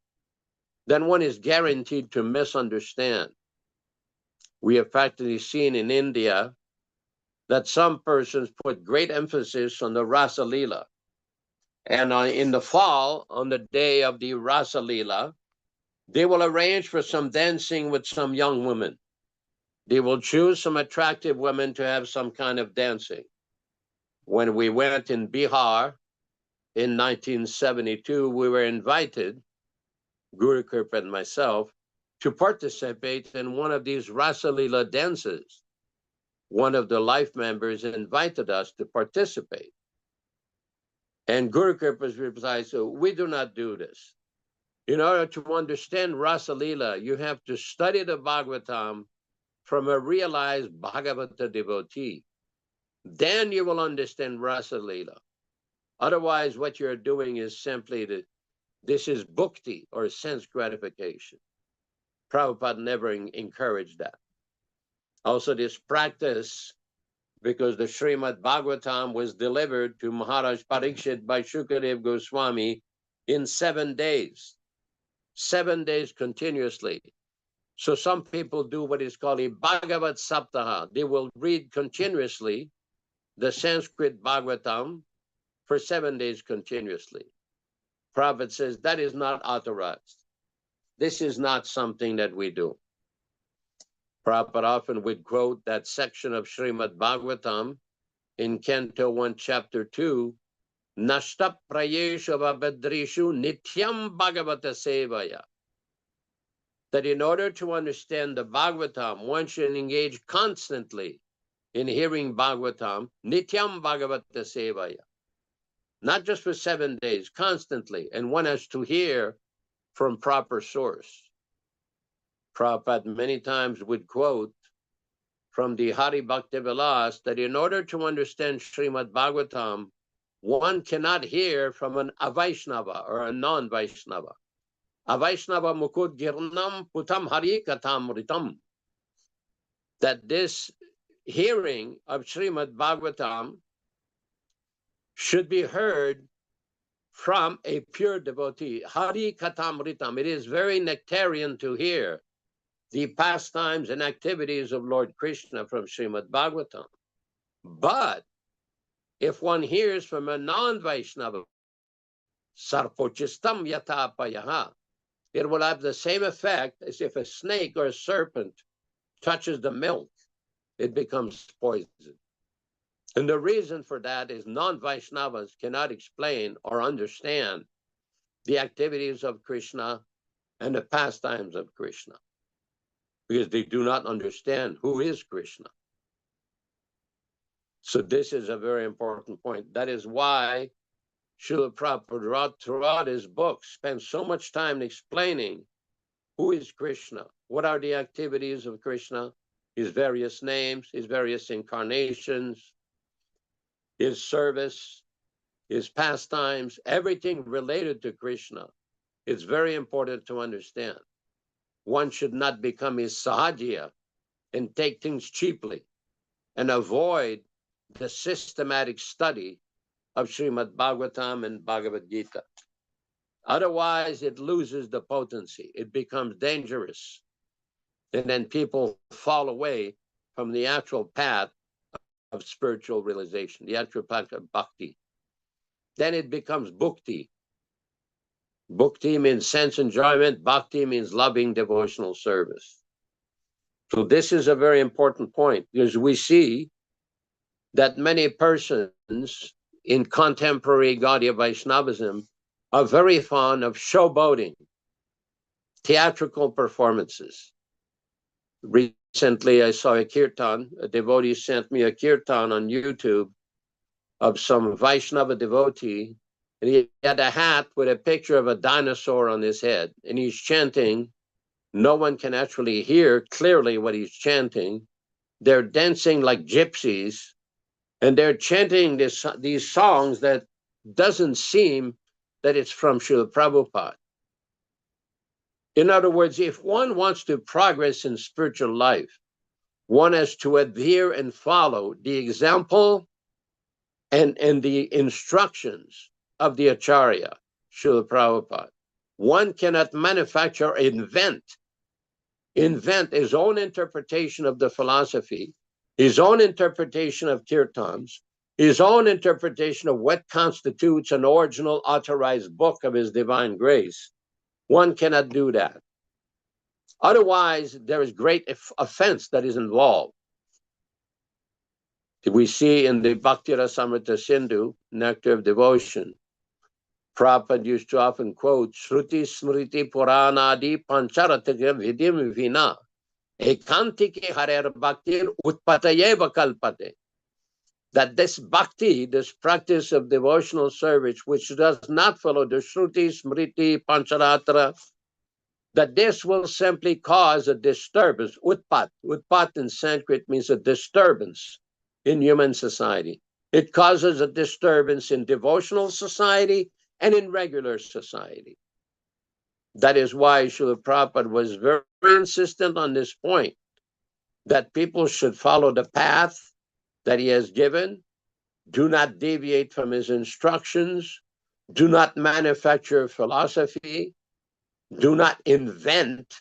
then one is guaranteed to misunderstand. We have practically seen in India that some persons put great emphasis on the Rasa Leela. And in the fall, on the day of the Rasa Leela, they will arrange for some dancing with some young women. They will choose some attractive women to have some kind of dancing. When we went in Bihar in 1972, we were invited, Guru Kripa and myself, to participate in one of these Rasa Leela dances. One of the life members invited us to participate. And Guru Kripa's reply, so we do not do this. In order to understand Rasa Leela, you have to study the Bhagavatam from a realized Bhagavata devotee. Then you will understand Rasa Leela. Otherwise, what you're doing is simply this is bhakti, or sense gratification. Prabhupada never encouraged that. Also, this practice, because the Srimad Bhagavatam was delivered to Maharaj Parikshit by Shukadev Goswami in 7 days. 7 days continuously. So some people do what is called a Bhagavat Saptaha. They will read continuously the Sanskrit Bhagavatam for 7 days continuously. Prabhupada says that is not authorized. This is not something that we do. Prabhupada often would quote that section of Srimad Bhagavatam in Canto 1, Chapter 2, Nashta prayeshu vabhadrishu nityam bhagavata sevaya. That in order to understand the Bhagavatam, one should engage constantly in hearing Bhagavatam, nityam bhagavata sevaya. Not just for 7 days, constantly. And one has to hear from proper source. Prabhupada many times would quote from the Hari Bhakti Vilas that in order to understand Srimad Bhagavatam, one cannot hear from an Avaishnava or a non-Vaishnava. Avaishnava Mukut Girnam Putam Hare-Krishna. That this hearing of Srimad Bhagavatam should be heard from a pure devotee. Hare-Krishna. It is very nectarian to hear the pastimes and activities of Lord Krishna from Srimad Bhagavatam. But if one hears from a non-Vaishnava, sarpochistam yatapayaha, it will have the same effect as if a snake or a serpent touches the milk. It becomes poison. And the reason for that is non-Vaishnavas cannot explain or understand the activities of Krishna and the pastimes of Krishna, because they do not understand who is Krishna. So this is a very important point. That is why Srila Prabhupada throughout his book spends so much time explaining who is Krishna, what are the activities of Krishna, his various names, his various incarnations, his service, his pastimes, everything related to Krishna. It's very important to understand. One should not become a sahajiya and take things cheaply and avoid the systematic study of Srimad Bhagavatam and Bhagavad Gita. Otherwise, it loses the potency. It becomes dangerous. And then people fall away from the actual path of spiritual realization, the actual path of bhakti. Then it becomes bhukti. Bhukti means sense enjoyment. Bhakti means loving devotional service. So this is a very important point, because we see that many persons in contemporary Gaudiya Vaishnavism are very fond of showboating, theatrical performances. Recently, I saw a kirtan. A devotee sent me a kirtan on YouTube of some Vaishnava devotee, and he had a hat with a picture of a dinosaur on his head, and he's chanting. No one can actually hear clearly what he's chanting. They're dancing like gypsies, and they're chanting these songs that doesn't seem that it's from Srila Prabhupada. In other words, if one wants to progress in spiritual life, one has to adhere and follow the example and the instructions of the Acharya, Srila Prabhupada. One cannot manufacture or invent his own interpretation of the philosophy his own interpretation of kirtans, his own interpretation of what constitutes an original authorized book of His Divine Grace. One cannot do that. Otherwise, there is great offense that is involved. We see in the Bhakti-rasamrita Sindhu, Nectar of Devotion, Prabhupada used to often quote, Shruti Smriti Puranadi Pancharataka Vidim Vina Ekantike Hare Bhaktir Utpatayeva Kalpate. That this bhakti, this practice of devotional service, which does not follow the Shruti Smriti Pancharatra, that this will simply cause a disturbance. Utpat. Utpat in Sanskrit means a disturbance in human society. It causes a disturbance in devotional society and in regular society. That is why Srila Prabhupada was very insistent on this point, that people should follow the path that he has given, do not deviate from his instructions, do not manufacture philosophy, do not invent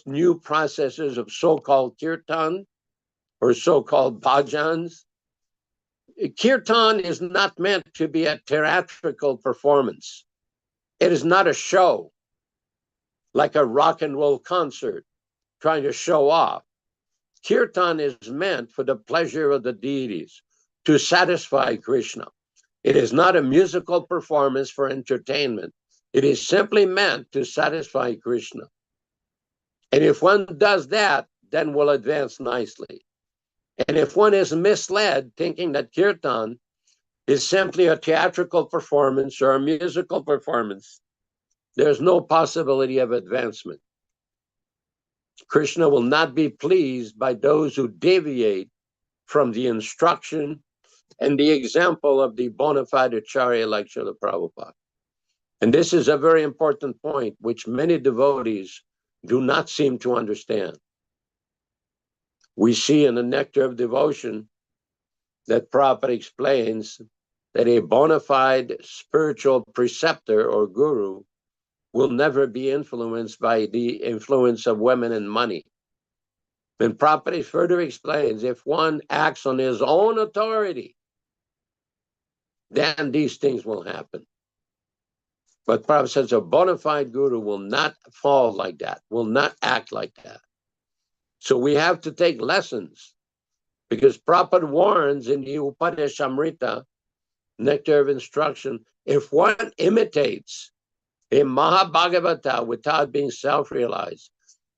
new processes of so-called kirtan or so-called bhajans. Kirtan is not meant to be a theatrical performance. It is not a show, like a rock and roll concert trying to show off. Kirtan is meant for the pleasure of the deities, to satisfy Krishna. It is not a musical performance for entertainment. It is simply meant to satisfy Krishna. And if one does that, then we'll advance nicely. And if one is misled, thinking that kirtan is simply a theatrical performance or a musical performance, there's no possibility of advancement. Krishna will not be pleased by those who deviate from the instruction and the example of the bona fide Acharya like Srila Prabhupada. And this is a very important point, which many devotees do not seem to understand. We see in the Nectar of Devotion that Prabhupada explains that a bona fide spiritual preceptor or guru will never be influenced by the influence of women and money. And Prabhupada further explains, if one acts on his own authority, then these things will happen. But Prabhupada says a bona fide guru will not fall like that, will not act like that. So we have to take lessons, because Prabhupada warns in the Upadeshamrita, Nectar of Instruction, if one imitates a Mahabhagavata without being self-realized,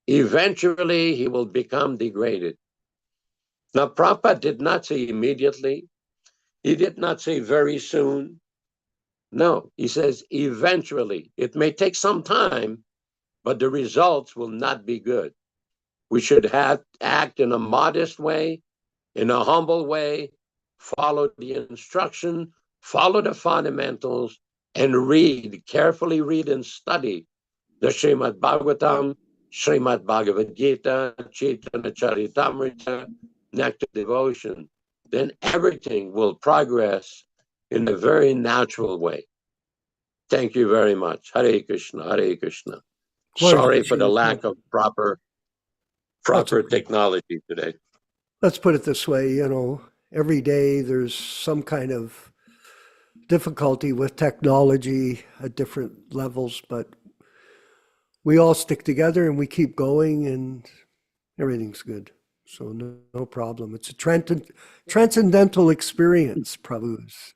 eventually he will become degraded. Now, Prabhupada did not say immediately. He did not say very soon. No, he says eventually. It may take some time, but the results will not be good. We should act in a modest way, in a humble way, follow the instruction, follow the fundamentals, and carefully read and study the Srimad Bhagavatam, Srimad Bhagavad Gita, Caitanya-caritāmṛta, Nectar Devotion. Then everything will progress in a very natural way. Thank you very much. Hare Krishna, Hare Krishna. Sorry for the lack of proper technology today. Let's put it this way, every day there's some kind of difficulty with technology at different levels, but we all stick together and we keep going and everything's good. So no problem. It's a transcendental experience, Prabhus,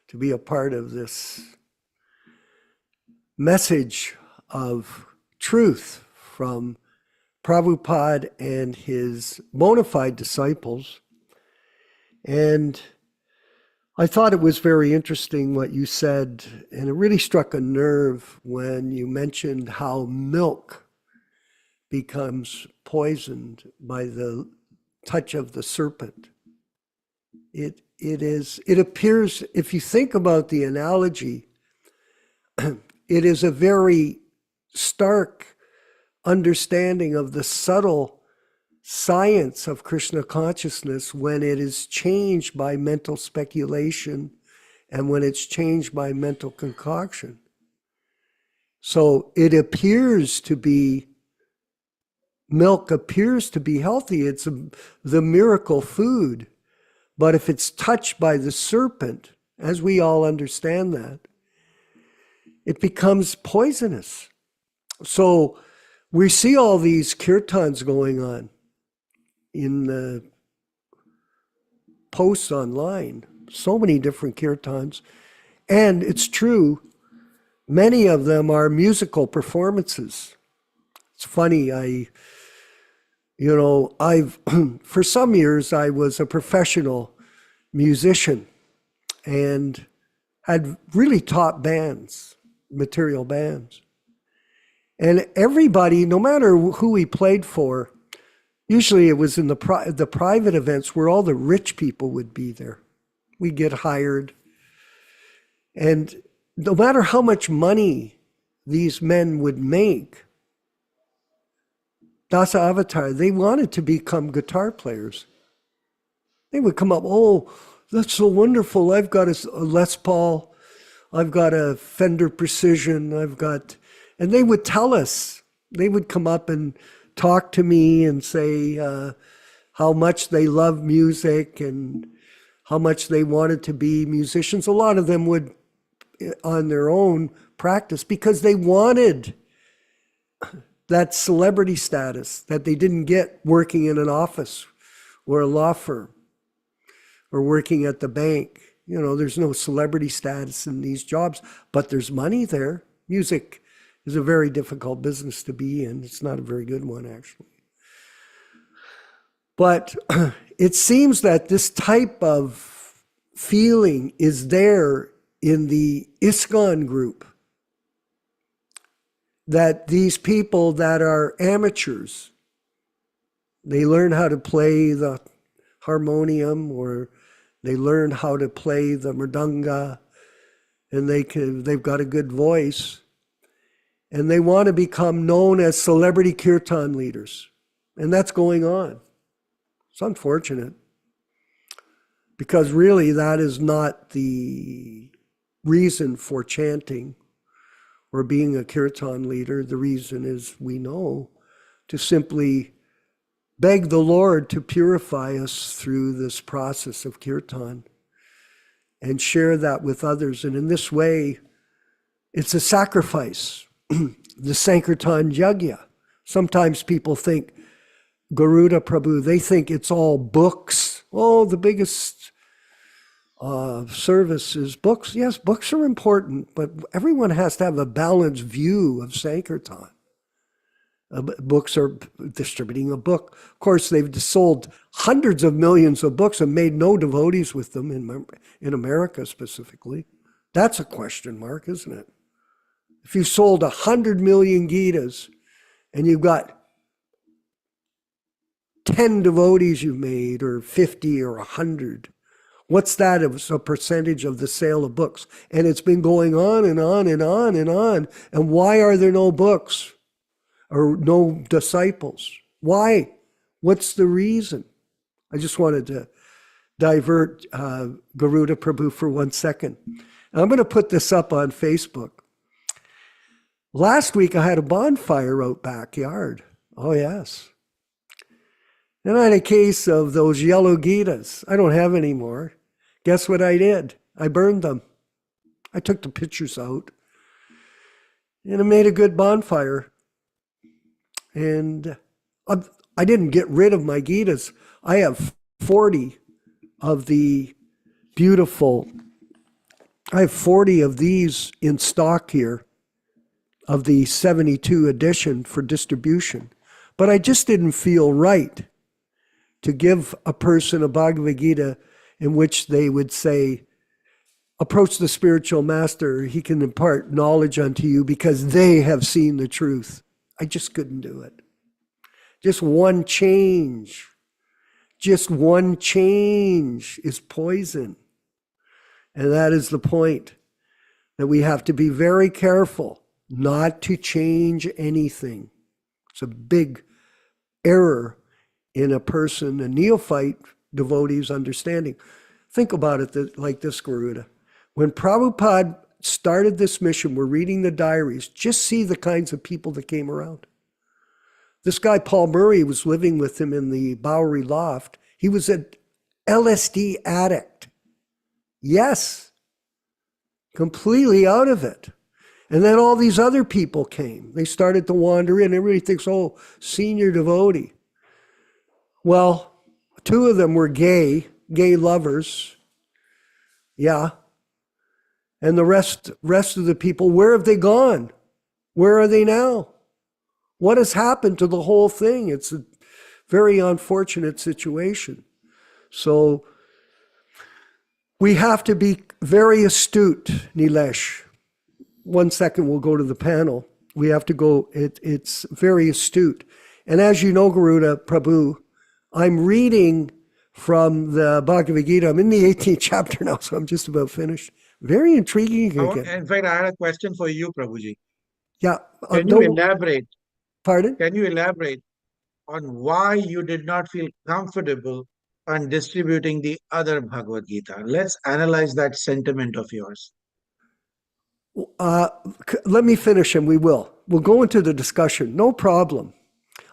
to be a part of this message of truth from Prabhupada and his bona fide disciples. And I thought it was very interesting what you said, and it really struck a nerve when you mentioned how milk becomes poisoned by the touch of the serpent. It appears, if you think about the analogy, it is a very stark understanding of the subtle science of Krishna consciousness when it is changed by mental speculation and when it's changed by mental concoction. So it appears to be milk appears to be healthy. It's the miracle food. But if it's touched by the serpent, as we all understand that, it becomes poisonous. So we see all these kirtans going on in the posts online, so many different kirtans. And it's true, many of them are musical performances. It's funny, I've for some years I was a professional musician and had really top bands, material bands. And everybody, no matter who we played for, usually it was in the private events where all the rich people would be there. We'd get hired. And no matter how much money these men would make, Dasa Avatar, they wanted to become guitar players. They would come up, oh, that's so wonderful. I've got a Les Paul. I've got a Fender Precision. And they would tell us, they would come up and talk to me and say how much they love music and how much they wanted to be musicians. A lot of them would, on their own, practice because they wanted that celebrity status that they didn't get working in an office or a law firm or working at the bank. There's no celebrity status in these jobs, but there's money there. Music is a very difficult business to be in. It's not a very good one, actually. But it seems that this type of feeling is there in the ISKCON group, that these people that are amateurs, they learn how to play the harmonium or they learn how to play the mridanga, and they've got a good voice, and they want to become known as celebrity kirtan leaders. And that's going on. It's unfortunate, because really that is not the reason for chanting or being a kirtan leader. The reason is, we know, to simply beg the Lord to purify us through this process of kirtan and share that with others. And in this way, it's a sacrifice, the Sankirtan Yajna. Sometimes people think, Garuda Prabhu, they think it's all books. Oh, the biggest service is books. Yes, books are important, but everyone has to have a balanced view of Sankirtan. Books are distributing a book. Of course, they've sold hundreds of millions of books and made no devotees with them in America specifically. That's a question mark, isn't it? If you sold 100 million Gitas and you've got 10 devotees you've made, or 50 or 100, what's that? It's a percentage of the sale of books. And it's been going on and on and on and on. And why are there no books or no disciples? Why? What's the reason? I just wanted to divert Garuda Prabhu for 1 second. And I'm going to put this up on Facebook. Last week I had a bonfire out backyard. Oh, yes. And I had a case of those yellow Gitas. I don't have any more. Guess what I did? I burned them. I took the pictures out. And it made a good bonfire. And I didn't get rid of my Gitas. I have 40 of the beautiful, I have 40 of these in stock here, of the 72 edition for distribution. But I just didn't feel right to give a person a Bhagavad Gita in which they would say, approach the spiritual master, he can impart knowledge unto you because they have seen the truth. I just couldn't do it. Just one change is poison. And that is the point, that we have to be very careful not to change anything. It's a big error in a person, a neophyte devotee's understanding. Think about it like this, Garuda. When Prabhupada started this mission, we're reading the diaries, just see the kinds of people that came around. This guy, Paul Murray, was living with him in the Bowery loft. He was an LSD addict. Yes, completely out of it. And then all these other people came. They started to wander in. Everybody thinks, oh, senior devotee. Well, two of them were gay lovers. Yeah. And the rest of the people, where have they gone? Where are they now? What has happened to the whole thing? It's a very unfortunate situation. So we have to be very astute, Nilesh. 1 second, we'll go to the panel. We have to go, it's very astute. And as you know, Garuda Prabhu, I'm reading from the Bhagavad Gita. I'm in the 18th chapter now, so I'm just about finished. Very intriguing again. In fact, I had a question for you, Prabhuji. Yeah. Can you elaborate? Pardon? Can you elaborate on why you did not feel comfortable on distributing the other Bhagavad Gita? Let's analyze that sentiment of yours. Let me finish and we will. We'll go into the discussion. No problem.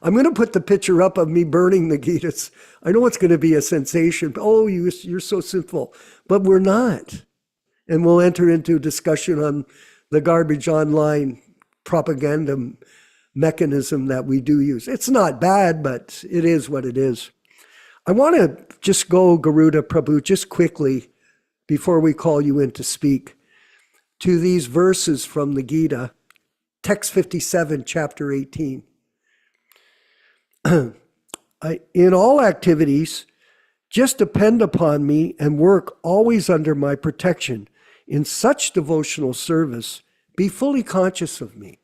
I'm going to put the picture up of me burning the Gitas. I know it's going to be a sensation. Oh, you're so sinful. But we're not. And we'll enter into discussion on the garbage online propaganda mechanism that we do use. It's not bad, but it is what it is. I want to just go, Garuda Prabhu, just quickly, before we call you in to speak, to these verses from the Gita, text 57, chapter 18. In all activities, just depend upon me and work always under my protection. In such devotional service, be fully conscious of me.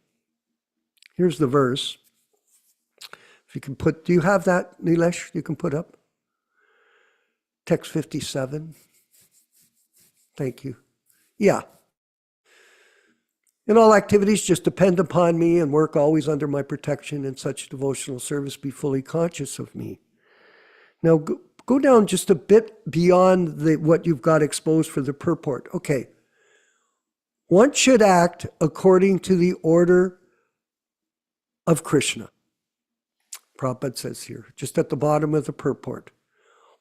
Here's the verse. If you can put, do you have that, Nilesh, you can put up? Text 57. Thank you. Yeah. In all activities, just depend upon me and work always under my protection. In such devotional service, be fully conscious of me. Now, go down just a bit beyond what you've got exposed for the purport. Okay. One should act according to the order of Krishna. Prabhupada says here, just at the bottom of the purport.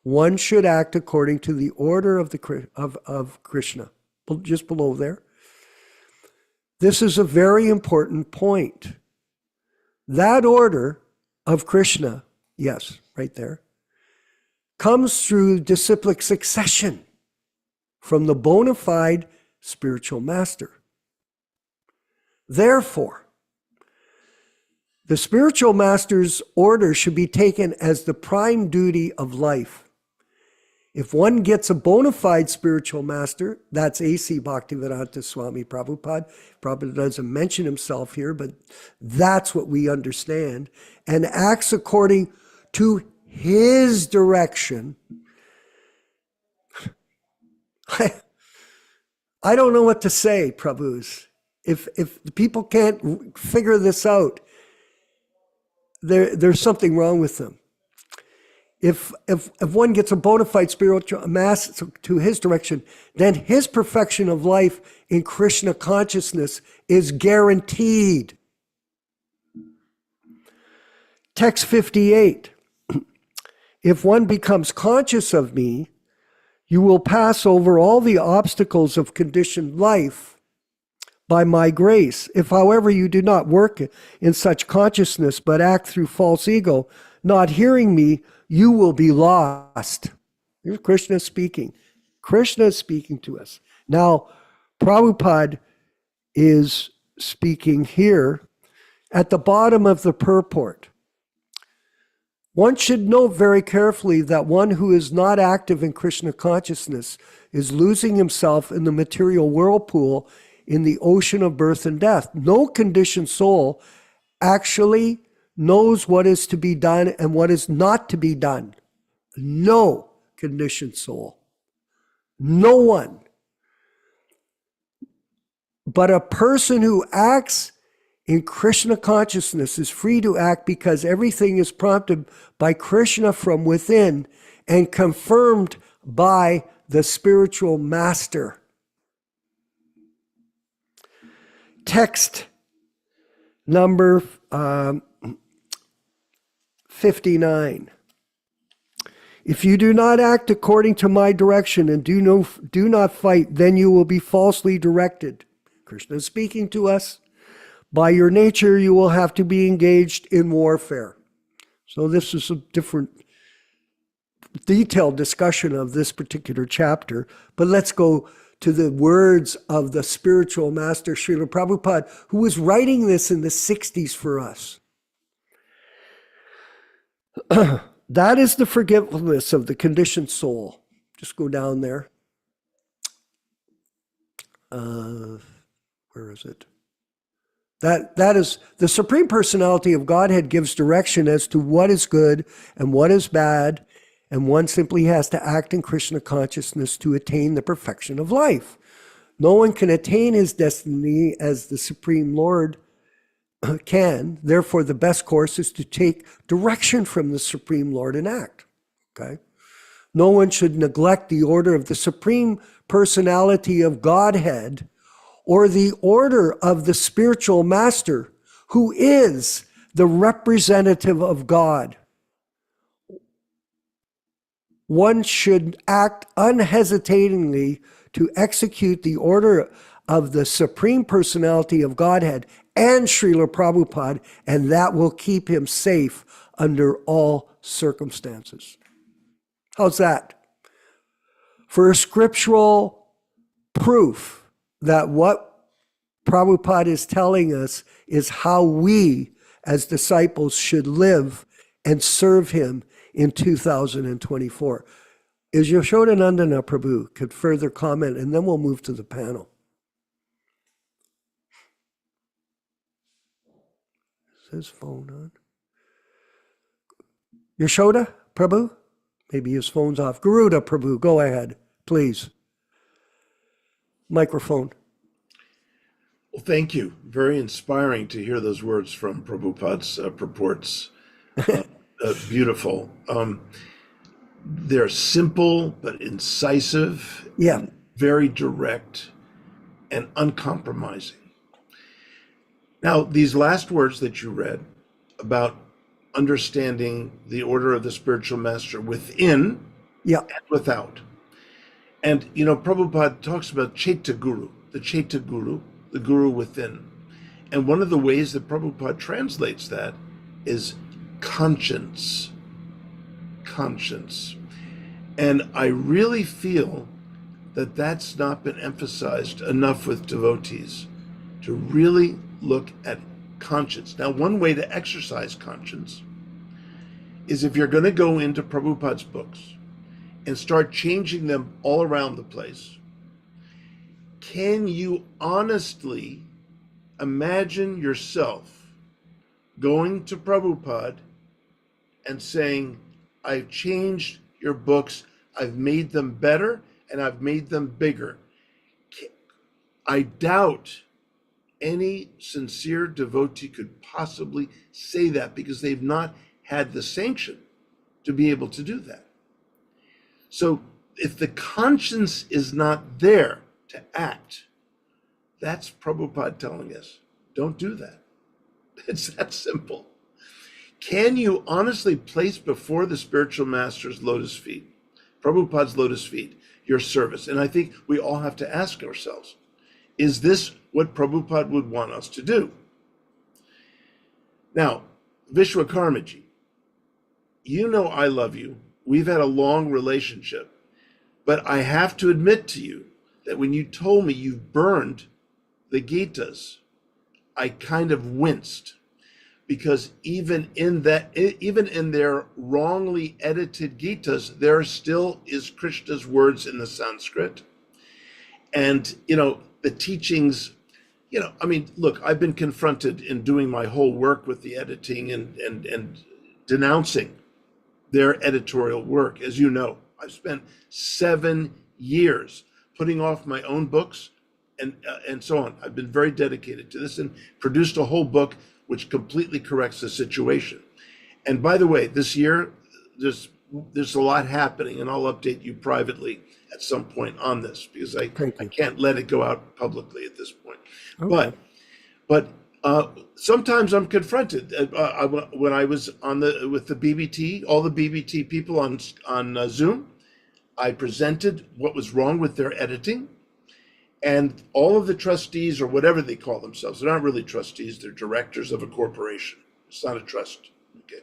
One should act according to the order of Krishna. Just below there. This is a very important point. That order of Krishna, yes, right there, comes through disciplic succession from the bona fide spiritual master. Therefore, the spiritual master's order should be taken as the prime duty of life. If one gets a bona fide spiritual master, that's A.C. Bhaktivedanta Swami Prabhupāda. Prabhupada doesn't mention himself here, but that's what we understand, and acts according to his direction. I don't know what to say, Prabhus. If the people can't figure this out, there's something wrong with them. If one gets a bona fide spiritual master to his direction, then his perfection of life in Krishna consciousness is guaranteed. Text 58. If one becomes conscious of me, you will pass over all the obstacles of conditioned life by my grace. If, however, you do not work in such consciousness, but act through false ego, not hearing me, you will be lost. Here's Krishna speaking. Krishna is speaking to us. Now, Prabhupada is speaking here at the bottom of the purport. One should note very carefully that one who is not active in Krishna consciousness is losing himself in the material whirlpool in the ocean of birth and death. No conditioned soul actually knows what is to be done and what is not to be done. No conditioned soul. No one. But a person who acts in Krishna consciousness is free to act because everything is prompted by Krishna from within and confirmed by the spiritual master. Text number 59. If you do not act according to my direction and do not fight, then you will be falsely directed. Krishna is speaking to us. By your nature, you will have to be engaged in warfare. So this is a different detailed discussion of this particular chapter, but let's go to the words of the spiritual master, Srila Prabhupada, who was writing this in the 60s for us. That is the forgetfulness of the conditioned soul. Just go down there. Where is it? That is the Supreme Personality of Godhead gives direction as to what is good and what is bad, and one simply has to act in Krishna consciousness to attain the perfection of life. No one can attain his destiny as the Supreme Lord can. Therefore, the best course is to take direction from the Supreme Lord and act. Okay? No one should neglect the order of the Supreme Personality of Godhead or the order of the spiritual master, who is the representative of God. One should act unhesitatingly to execute the order of the Supreme Personality of Godhead and Srila Prabhupada, and that will keep him safe under all circumstances. How's that? For a scriptural proof that what Prabhupada is telling us is how we as disciples should live and serve him in 2024. Is Yaśodā-nandana Prabhu could further comment, and then we'll move to the panel. Is his phone on? Yaśodā Prabhu? Maybe his phone's off. Garuda Prabhu, go ahead, please. Microphone. Well, thank you. Very inspiring to hear those words from Prabhupada's purports. Beautiful. They're simple but incisive, Yeah. very direct and uncompromising. Now, these last words that you read about understanding the order of the spiritual master within Yeah. and without. And, you know, Prabhupada talks about Chaita Guru, the guru within. And one of the ways that Prabhupada translates that is conscience. And I really feel that that's not been emphasized enough with devotees, to really look at conscience. Now, one way to exercise conscience is if you're going to go into Prabhupada's books and start changing them all around the place, can you honestly imagine yourself going to Prabhupada and saying, I've changed your books, I've made them better, and I've made them bigger? I doubt any sincere devotee could possibly say that, because they've not had the sanction to be able to do that. So if the conscience is not there to act, that's Prabhupada telling us, don't do that. It's that simple. Can you honestly place before the spiritual master's lotus feet, Prabhupada's lotus feet, your service? And I think we all have to ask ourselves, is this what Prabhupada would want us to do? Now, Vishwakarmaji, you know I love you. We've had a long relationship, but I have to admit to you that when you told me you burned the Gitas, I kind of winced, because even in their wrongly edited Gitas, there still is Krishna's words in the Sanskrit. And, you know, the teachings, you know, I mean, look, I've been confronted in doing my whole work with the editing and denouncing their editorial work. As you know, I've spent 7 years putting off my own books and so on. I've been very dedicated to this and produced a whole book which completely corrects the situation. And by the way, this year, there's a lot happening, and I'll update you privately at some point on this, because I can't let it go out publicly at this point. Okay. But Sometimes I'm confronted. When I was with the BBT, all the BBT people on Zoom, I presented what was wrong with their editing, and all of the trustees, or whatever they call themselves, they're not really trustees, they're directors of a corporation. It's not a trust. Okay.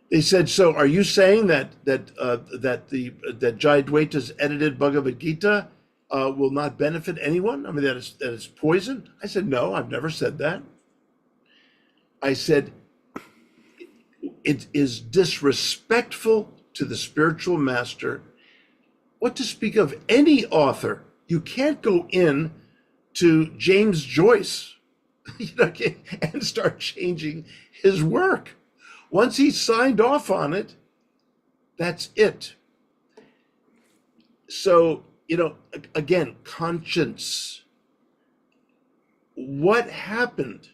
They said, so are you saying that Jayadvaita's edited Bhagavad Gita will not benefit anyone? I mean, that is poison? I said, no, I've never said that. I said, it is disrespectful to the spiritual master. What to speak of any author? You can't go in to James Joyce and start changing his work. Once he signed off on it, that's it. So, again, conscience. What happened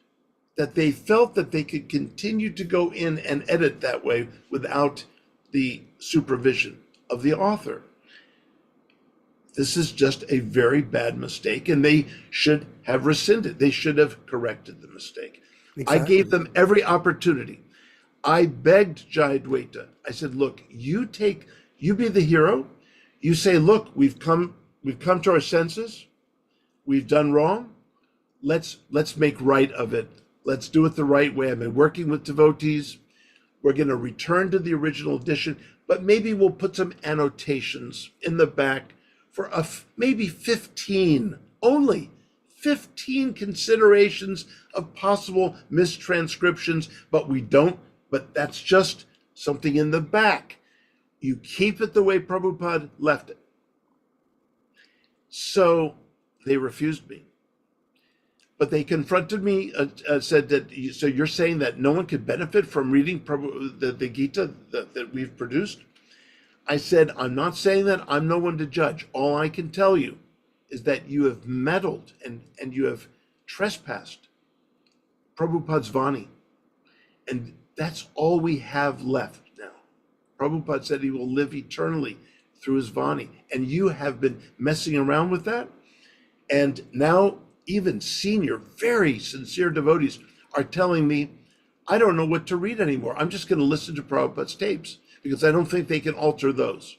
that they felt that they could continue to go in and edit that way without the supervision of the author? This is just a very bad mistake, and they should have rescinded. They should have corrected the mistake. Exactly. I gave them every opportunity. I begged Jayadvaita. I said, look, you be the hero. You say, look, we've come to our senses. We've done wrong. Let's make right of it. Let's do it the right way. I've been working with devotees. We're going to return to the original edition, but maybe we'll put some annotations in the back for maybe 15, only 15 considerations of possible mistranscriptions, but that's just something in the back. You keep it the way Prabhupada left it. So they refused me. But they confronted me, said that, so you're saying that no one could benefit from reading the Gita that we've produced? I said, I'm not saying that. I'm no one to judge. All I can tell you is that you have meddled and you have trespassed Prabhupada's Vani. And that's all we have left now. Prabhupada said he will live eternally through his Vani. And you have been messing around with that. And now even senior, very sincere devotees are telling me, I don't know what to read anymore. I'm just going to listen to Prabhupada's tapes because I don't think they can alter those.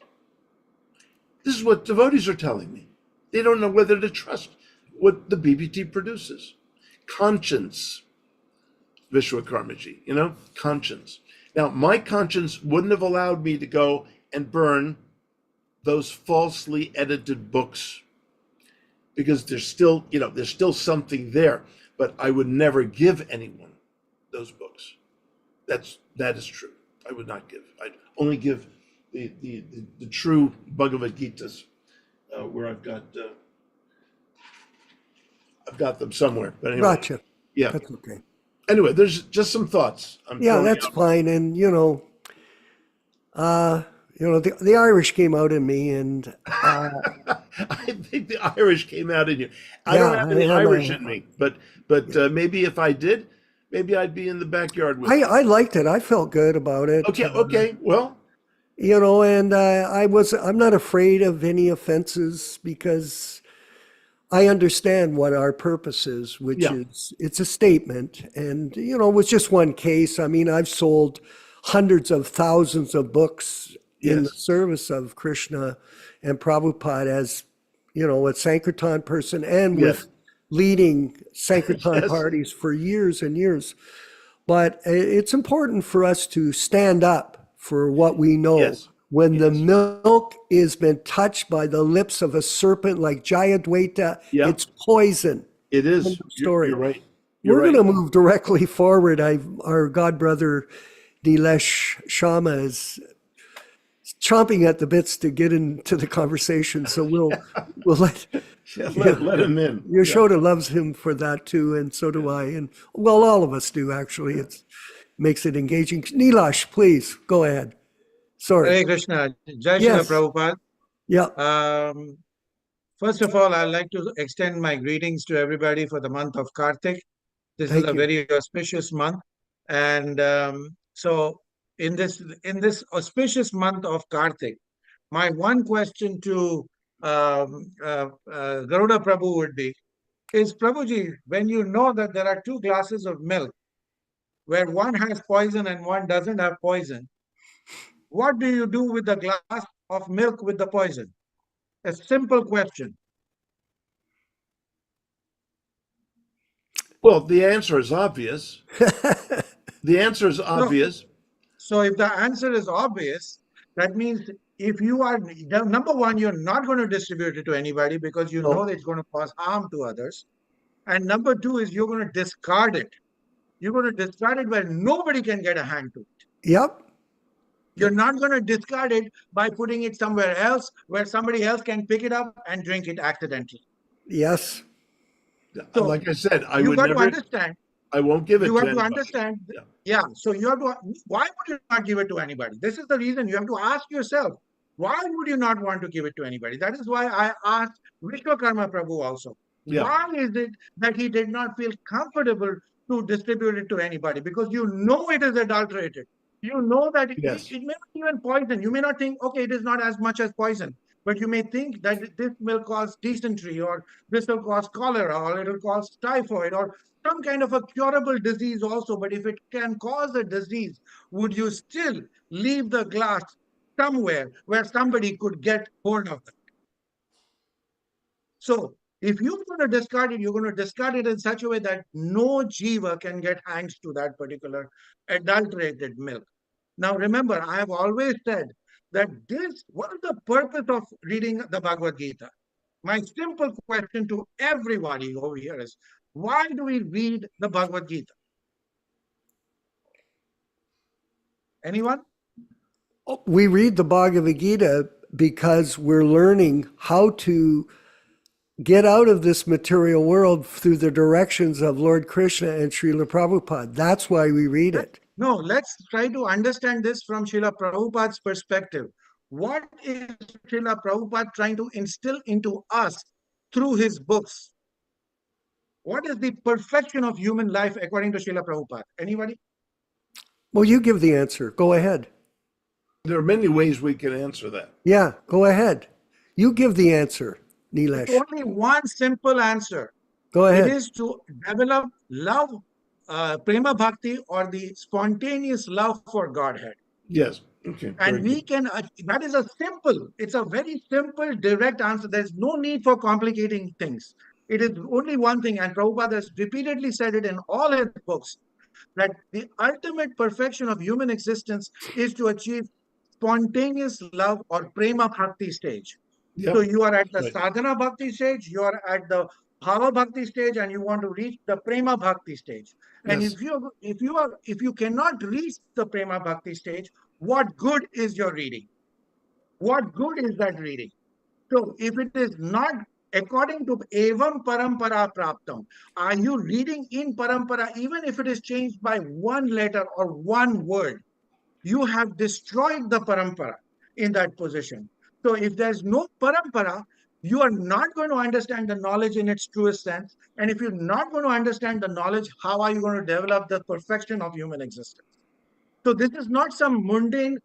This is what devotees are telling me. They don't know whether to trust what the BBT produces. Conscience, Vishwakarmaji, conscience. Now, my conscience wouldn't have allowed me to go and burn those falsely edited books because there's still something there, but I would never give anyone those books. That is true. I would not give. I'd only give the true Bhagavad Gitas, where I've got them somewhere. But anyway, Gotcha. Yeah, that's okay. Anyway, there's just some thoughts. That's fine. And the Irish came out in me, and I think the Irish came out in you. I don't have any Irish in me, but maybe if I did, maybe I'd be in the backyard with you. I liked it. I felt good about it. Okay. Well, and I'm not afraid of any offenses because I understand what our purpose is, which is it's a statement. And, it was just one case. I mean, I've sold hundreds of thousands of books in the service of Krishna and Prabhupada as, a Sankirtan person and with leading Sankirtan parties for years and years. But it's important for us to stand up for what we know. Yes. When the milk has been touched by the lips of a serpent like Jayadvaita, it's poison. It is. Story. You're right. We're going to move directly forward. Our god brother Dilesh Sharma is chomping at the bits to get into the conversation, so we'll let him in. Yaśodā loves him for that too, and so do I, and all of us do actually. It makes it engaging. Nilash, please go ahead. Sorry. Hare Krishna. Jai Srila Prabhupada. Yeah. First of all, I'd like to extend my greetings to everybody for the month of Kartik. This is a very auspicious month, and so in this auspicious month of Kartik, my one question to Garuda Prabhu would be, is, Prabhuji, when you know that there are two glasses of milk, where one has poison and one doesn't have poison, what do you do with the glass of milk with the poison? A simple question. Well, the answer is obvious. The answer is obvious. So if the answer is obvious, that means if you are, number one, you're not going to distribute it to anybody because you know that it's going to cause harm to others. And number two is you're going to discard it. You're going to discard it where nobody can get a hand to it. Yep. You're not going to discard it by putting it somewhere else where somebody else can pick it up and drink it accidentally. Yes. So, like I said, I you would got never. To understand. I won't give it. You to have to anybody. understand. Yeah. So you have to. Why would you not give it to anybody? This is the reason you have to ask yourself. Why would you not want to give it to anybody? That is why I asked Vishwakarma Prabhu also. Yeah. Why is it that he did not feel comfortable to distribute it to anybody? Because you know it is adulterated. You know that it may not even poison. You may not think, okay, it is not as much as poison. But you may think that this will cause dysentery, or this will cause cholera, or it will cause typhoid, or some kind of a curable disease also. But if it can cause a disease, would you still leave the glass somewhere where somebody could get hold of it? So if you're going to discard it, you're going to discard it in such a way that no jiva can get hands to that particular adulterated milk. Now remember, I have always said that what is the purpose of reading the Bhagavad Gita? My simple question to everybody over here is, why do we read the Bhagavad Gita? Anyone? We read the Bhagavad Gita because we're learning how to get out of this material world through the directions of Lord Krishna and Srila Prabhupada. That's why we read it. No, let's try to understand this from Srila Prabhupada's perspective. What is Srila Prabhupada trying to instill into us through his books? What is the perfection of human life according to Srila Prabhupada? Anybody? Well, you give the answer. Go ahead. There are many ways we can answer that. Yeah, go ahead. You give the answer, Nilesh. There's only one simple answer. Go ahead. It is to develop love, prema bhakti, or the spontaneous love for Godhead. Yes. Okay. And we can, that is it's a very simple, direct answer. There's no need for complicating things. It is only one thing, and Prabhupada has repeatedly said it in all his books, that the ultimate perfection of human existence is to achieve spontaneous love or prema bhakti stage. Yep. So you are at the sadhana bhakti stage, you are at the bhava bhakti stage, and you want to reach the prema bhakti stage. And if you cannot reach the prema bhakti stage, what good is your reading? What good is that reading? So if it is not according to evam parampara praptam, are you reading in parampara, even if it is changed by one letter or one word? You have destroyed the parampara in that position. So if there's no parampara, you are not going to understand the knowledge in its truest sense. And if you're not going to understand the knowledge, how are you going to develop the perfection of human existence? So this is not some mundane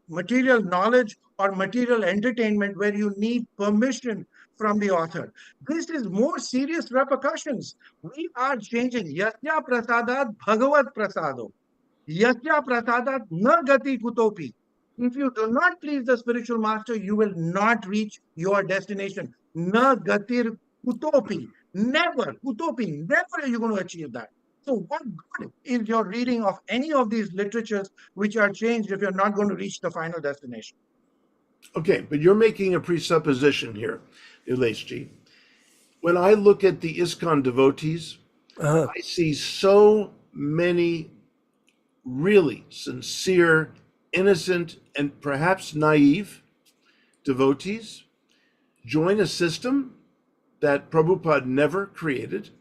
material knowledge or material entertainment where you need permission from the author. This is more serious repercussions. We are changing. Yasya prasadat bhagavat prasado. Yasya prasadat na gati kutopi. If you do not please the spiritual master, you will not reach your destination. Na gatir kutopi. Never. Kutopi. Never are you going to achieve that. So what good is your reading of any of these literatures which are changed if you're not going to reach the final destination? Okay, but you're making a presupposition here, Nileshji. When I look at the ISKCON devotees, I see so many really sincere, innocent, and perhaps naive devotees join a system that Prabhupada never created.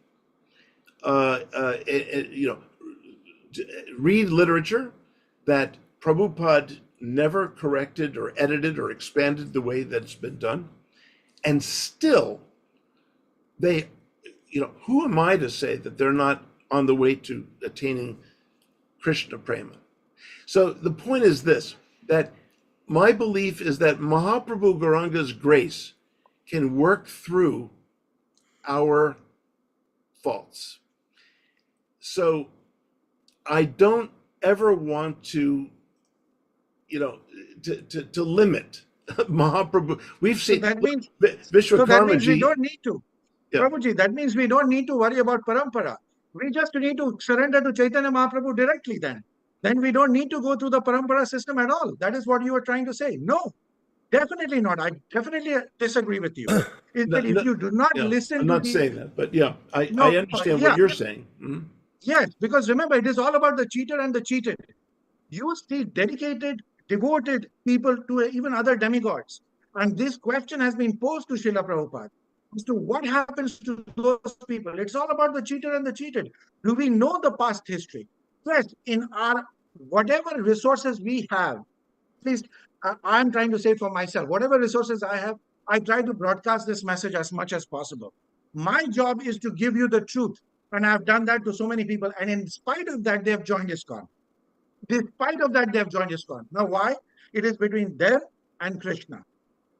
Read literature that Prabhupada never corrected or edited or expanded the way that it's been done, and still they, who am I to say that they're not on the way to attaining Krishna prema? So the point is this, that my belief is that Mahaprabhu Gauranga's grace can work through our faults. So I don't ever want to, to limit Mahaprabhu. We've seen that means we Vishwakarmaji. don't need to. Yeah. Prabhuji, that means we don't need to worry about parampara. We just need to surrender to Chaitanya Mahaprabhu directly then. Then we don't need to go through the parampara system at all. That is what you were trying to say. No, definitely not. I definitely disagree with you. If you do not listen I'm to not saying that, but yeah, I understand what you're saying. Mhm. Yes, because remember, it is all about the cheater and the cheated. You see dedicated, devoted people to even other demigods. And this question has been posed to Srila Prabhupada as to what happens to those people. It's all about the cheater and the cheated. Do we know the past history? Yes, in our whatever resources we have, at least I'm trying to say for myself, whatever resources I have, I try to broadcast this message as much as possible. My job is to give you the truth. And I've done that to so many people. And in spite of that, they have joined ISKCON. Despite of that, they have joined ISKCON. Now, why? It is between them and Krishna.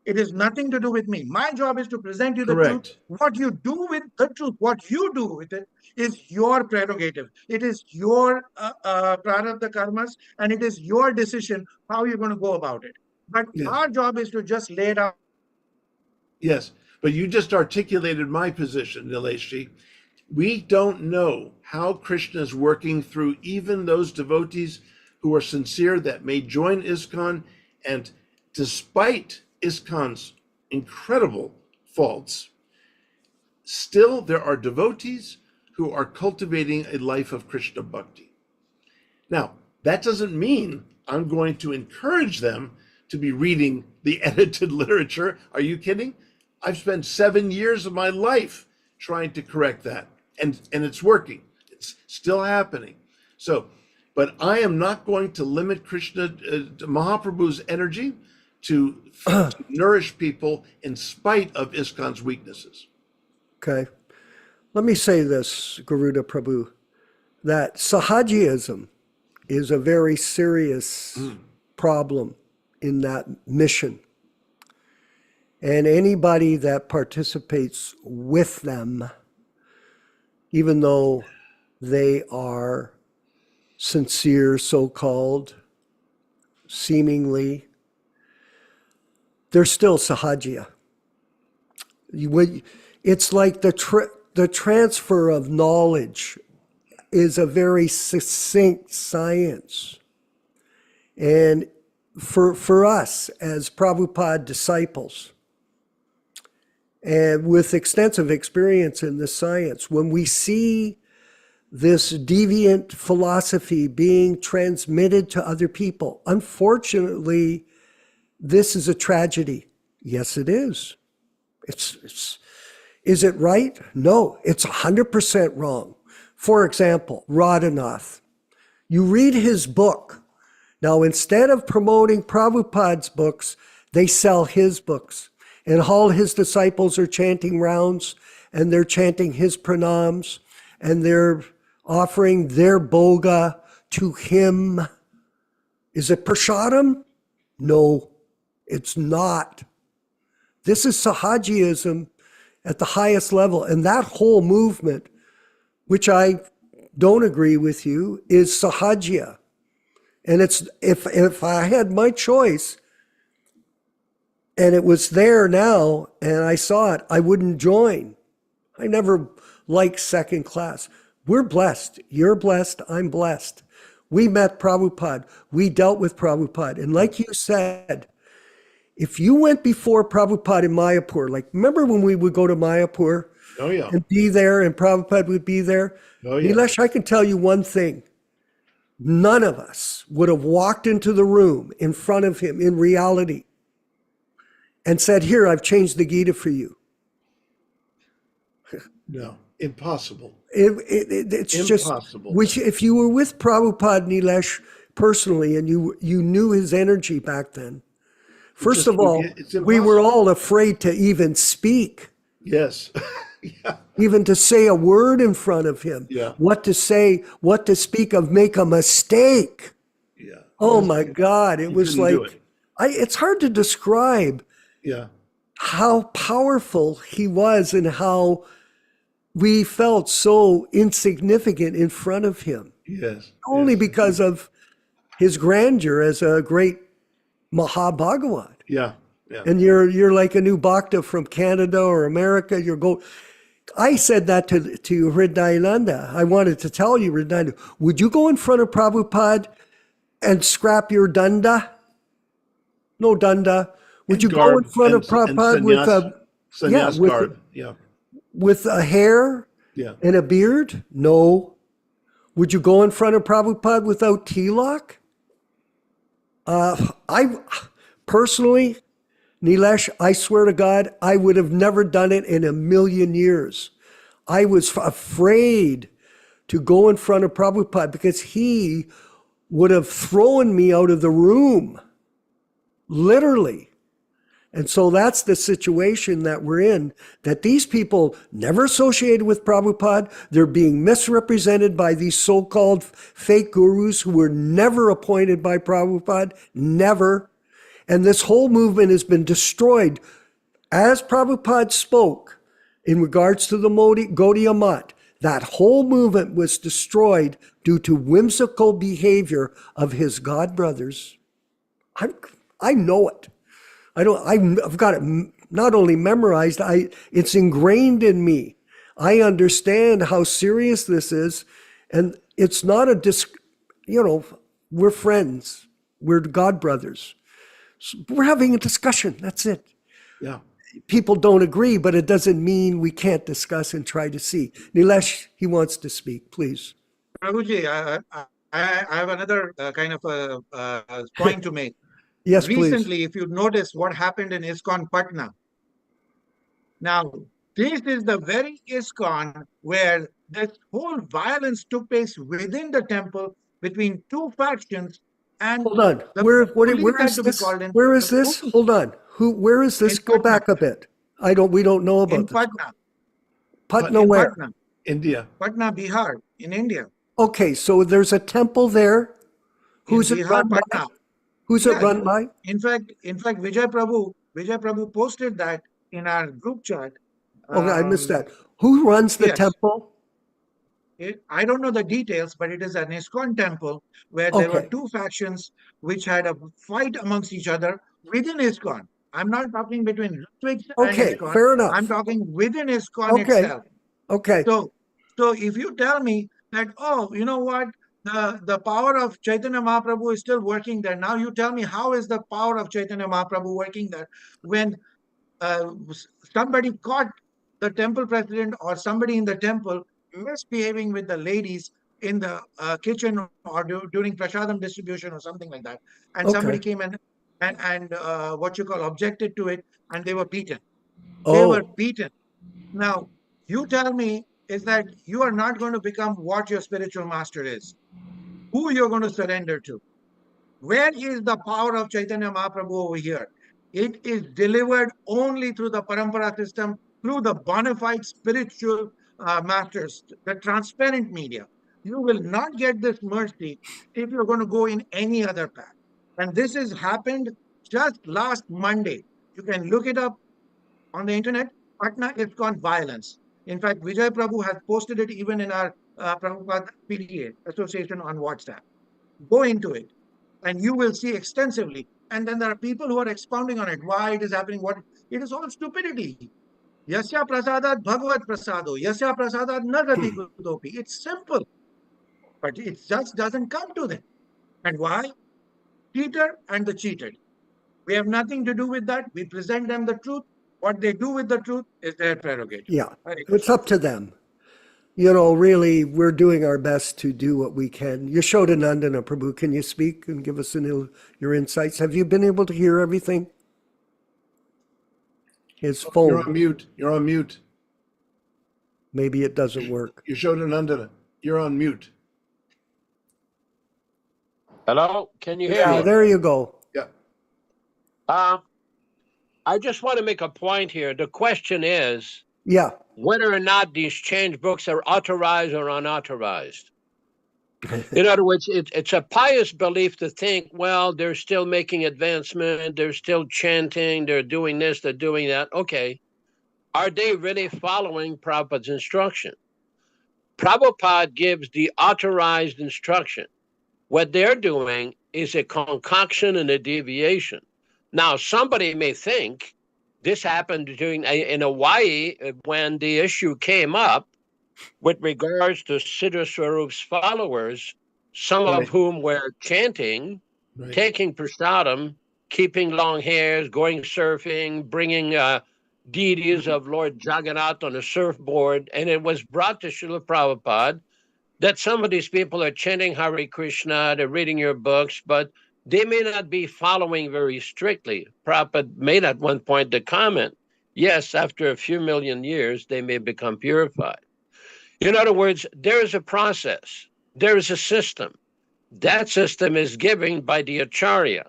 It is nothing to do with me. My job is to present you the truth. What you do with the truth, what you do with it is your prerogative. It is your prarabdha karmas, and it is your decision how you're going to go about it. But our job is to just lay it out. Yes, but you just articulated my position, Nileshji. We don't know how Krishna is working through even those devotees who are sincere that may join ISKCON, and despite ISKCON's incredible faults, still there are devotees who are cultivating a life of Krishna bhakti. Now, that doesn't mean I'm going to encourage them to be reading the edited literature. Are you kidding? I've spent 7 years of my life trying to correct that. And it's working. It's still happening. So, but I am not going to limit Krishna, Mahaprabhu's energy to nourish people in spite of ISKCON's weaknesses. Okay. Let me say this, Garuda Prabhu, that Sahajiism is a very serious problem in that mission. And anybody that participates with them, even though they are sincere, so-called, seemingly, they're still Sahajiya. It's like the transfer of knowledge is a very succinct science. And for us as Prabhupada disciples, and with extensive experience in this science, when we see this deviant philosophy being transmitted to other people, unfortunately, this is a tragedy. Yes, it is. Is it right? No, it's 100% wrong. For example, Radhanath. You read his book. Now, instead of promoting Prabhupada's books, they sell his books. And all his disciples are chanting rounds, and they're chanting his pranams, and they're offering their boga to him. Is it prasadam? No, it's not. This is Sahajiism at the highest level. And that whole movement, which I don't agree with you, is Sahajiya. And it's if I had my choice, and it was there now, and I saw it, I wouldn't join. I never liked second class. We're blessed. You're blessed. I'm blessed. We met Prabhupada. We dealt with Prabhupada. And like you said, if you went before Prabhupada in Mayapur, like remember when we would go to Mayapur and be there, and Prabhupada would be there? Nilesh, I can tell you one thing. None of us would have walked into the room in front of him in reality and said, here, I've changed the Gita for you. No, impossible. It's impossible. Just, which if you were with Prabhupada, Nilesh, personally, and you knew his energy back then, first of all, we were all afraid to even speak. Yes. Even to say a word in front of him. What to say, what to speak of, make a mistake. Oh my God. It was like, it's hard to describe how powerful he was and how we felt so insignificant in front of him, Yes. only yes. because of his grandeur as a great Mahabhagavat. Yeah. Yeah. And you're like a new bhakta from Canada or America. I said that to Hridayananda. I wanted to tell you, Hridayananda, would you go in front of Prabhupada and scrap your danda? No danda. Would you go in front of Prabhupada with sannyas garb? Yeah. with a hair Yeah. and a beard? No. Would you go in front of Prabhupada without tilak? I personally, Nilesh, I swear to God, I would have never done it in a million years. I was afraid to go in front of Prabhupada because he would have thrown me out of the room, literally. And so that's the situation that we're in, that these people never associated with Prabhupada. They're being misrepresented by these so-called fake gurus who were never appointed by Prabhupada, never. And this whole movement has been destroyed. As Prabhupada spoke in regards to the Gaudiya Math, that whole movement was destroyed due to whimsical behavior of his god brothers. I know it. I've got it not only memorized, it's ingrained in me. I understand how serious this is, and it's not we're friends. We're god brothers. We're having a discussion. That's it. Yeah. People don't agree, but it doesn't mean we can't discuss and try to see. Nilesh, he wants to speak, please. Prabhuji, I have another kind of a point to make. Yes, please. Recently, if you notice what happened in ISKCON Patna. Now, this is the very ISKCON where this whole violence took place within the temple between two factions. And hold on. Where is this? Where is this? Hold on. Where is this? Go back a bit. We don't know about this. Patna. Patna where? Patna. India. Patna, Bihar, in India. Okay, so there's a temple there. Who's it run by? Who's it run by? In fact, Vijay Prabhu posted that in our group chat. Okay, I missed that. Who runs the temple? I don't know the details, but it is an ISKCON temple where there were two factions which had a fight amongst each other within ISKCON. I'm not talking between Ritviks and ISKCON. Fair enough. I'm talking within ISKCON itself. Okay. So if you tell me that, oh, you know what, the power of Chaitanya Mahaprabhu is still working there. Now you tell me, how is the power of Chaitanya Mahaprabhu working there when somebody caught the temple president or somebody in the temple misbehaving with the ladies in the kitchen or during prasadam distribution or something like that, and somebody came and objected to it, and they were beaten. They were beaten. Now you tell me is that you are not going to become what your spiritual master is, who you're going to surrender to. Where is the power of Chaitanya Mahaprabhu over here? It is delivered only through the parampara system, through the bona fide spiritual masters, the transparent media. You will not get this mercy if you're going to go in any other path. And this has happened just last Monday. You can look it up on the internet. Patna ISKCON violence. In fact, Vijay Prabhu has posted it even in our Prabhupada PDA Association on WhatsApp. Go into it and you will see extensively. And then there are people who are expounding on it, why it is happening, what it is all stupidity. Yasya prasadat bhagavad prasado, yasya prasadat nagati kutopi. It's simple, but it just doesn't come to them. And why? Cheater and the cheated. We have nothing to do with that. We present them the truth. What they do with the truth is their prerogative. Yeah, it's up to them. Really, we're doing our best to do what we can. Yaśodā-nandana Prabhu, can you speak and give us your insights? Have you been able to hear everything? His phone. You're on mute. You're on mute. Maybe it doesn't work. Yaśodā-nandana, you're on mute. Hello, can you hear me? There you go. Yeah. I just want to make a point here. The question is whether or not these change books are authorized or unauthorized. In other words, it's a pious belief to think, well, they're still making advancement, they're still chanting, they're doing this, they're doing that. Okay. are they really following Prabhupada's instruction? Prabhupada gives the authorized instruction. What they're doing is a concoction and a deviation. Now, somebody may think this happened in Hawaii when the issue came up with regards to Siddha Swarup's followers, some of whom were chanting, taking prasadam, keeping long hairs, going surfing, bringing deities of Lord Jagannath on a surfboard. And it was brought to Srila Prabhupada that some of these people are chanting Hare Krishna, they're reading your books, but they may not be following very strictly. Prabhupada made at one point the comment, yes, after a few million years, they may become purified. In other words, there is a process, there is a system. That system is given by the Acharya.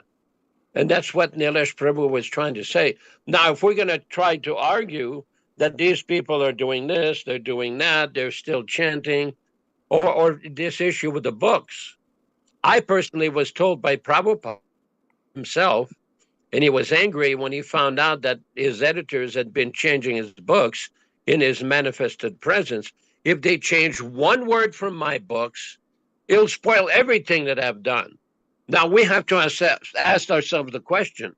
And that's what Nilesh Prabhu was trying to say. Now, if we're going to try to argue that these people are doing this, they're doing that, they're still chanting, or this issue with the books, I personally was told by Prabhupada himself, and he was angry when he found out that his editors had been changing his books in his manifested presence. If they change one word from my books, it'll spoil everything that I've done. Now, we have to ask ourselves the question,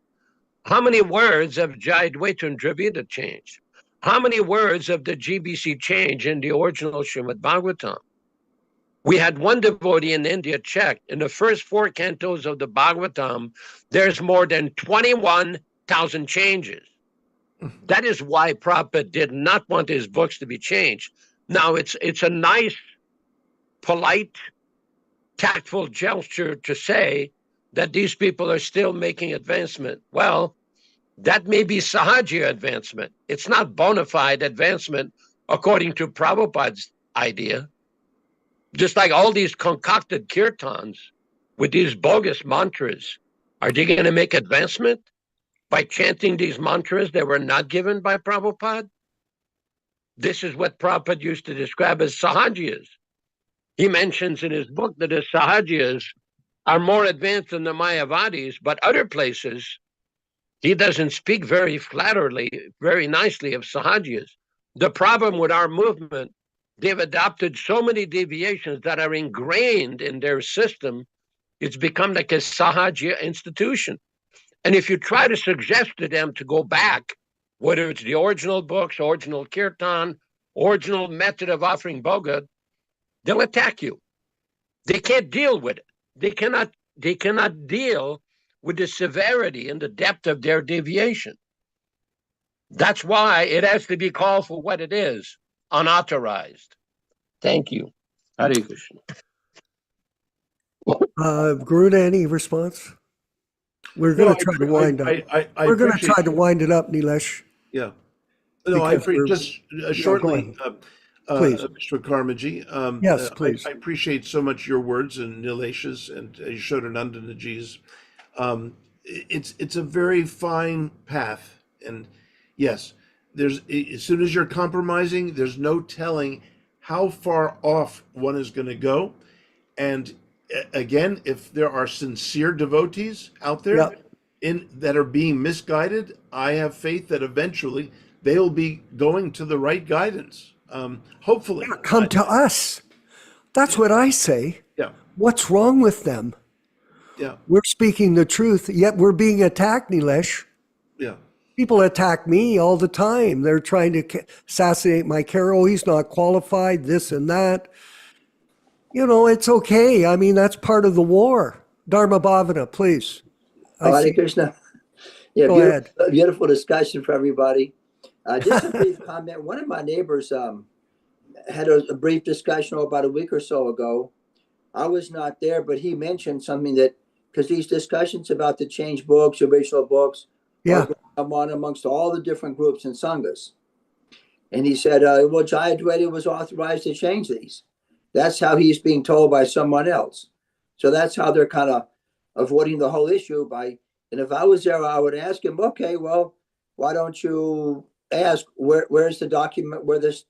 how many words have Jayadvaita and Dravida changed? How many words of the GBC change in the original Srimad Bhagavatam? We had one devotee in India check. In the first 4 cantos of the Bhagavatam, there's more than 21,000 changes. That is why Prabhupada did not want his books to be changed. Now, it's a nice, polite, tactful gesture to say that these people are still making advancement. Well, that may be Sahaja advancement. It's not bona fide advancement according to Prabhupada's idea. Just like all these concocted kirtans with these bogus mantras, are they going to make advancement by chanting these mantras that were not given by Prabhupada? This is what Prabhupada used to describe as Sahajas. He mentions in his book that the Sahajas are more advanced than the Mayavadis, but other places, he doesn't speak very flatteringly, very nicely of Sahajas. The problem with our movement, they've adopted so many deviations that are ingrained in their system, it's become like a Sahaja institution. And if you try to suggest to them to go back, whether it's the original books, original kirtan, original method of offering bhoga, they'll attack you. They can't deal with it. They cannot deal with the severity and the depth of their deviation. That's why it has to be called for what it is, unauthorized. Thank you. Hare Krishna. Garuda, any response? We're going to try to wind up. We're going to try to wind it up, Nilesh. Yeah. No, I just shortly, please. Mr. Karmaji. Yes, please. I appreciate so much your words and Nilesh's and Yaśodā-nandana-ji's. It's a very fine path, and yes, there's as soon as you're compromising, there's no telling how far off one is going to go. And again, if there are sincere devotees out there that are being misguided, I have faith that eventually they'll be going to the right guidance. Hopefully. Come to us. That's what I say. Yeah. What's wrong with them? Yeah. We're speaking the truth, yet we're being attacked, Nilesh. Yeah. People attack me all the time. They're trying to assassinate my care. Oh, he's not qualified, this and that. You know, it's okay. I mean, that's part of the war. Dharma Bhavana, please. Hare Krishna. Yeah, Go ahead. Beautiful discussion for everybody. Just a brief comment. One of my neighbors had a brief discussion about a week or so ago. I was not there, but he mentioned something that, because these discussions about the changed books, original books, are going on amongst all the different groups and sanghas. And he said, well, Jayadvaita was authorized to change these. That's how he's being told by someone else. So that's how they're kind of avoiding the whole issue by, and if I was there, I would ask him, okay, well, why don't you ask where's the document where this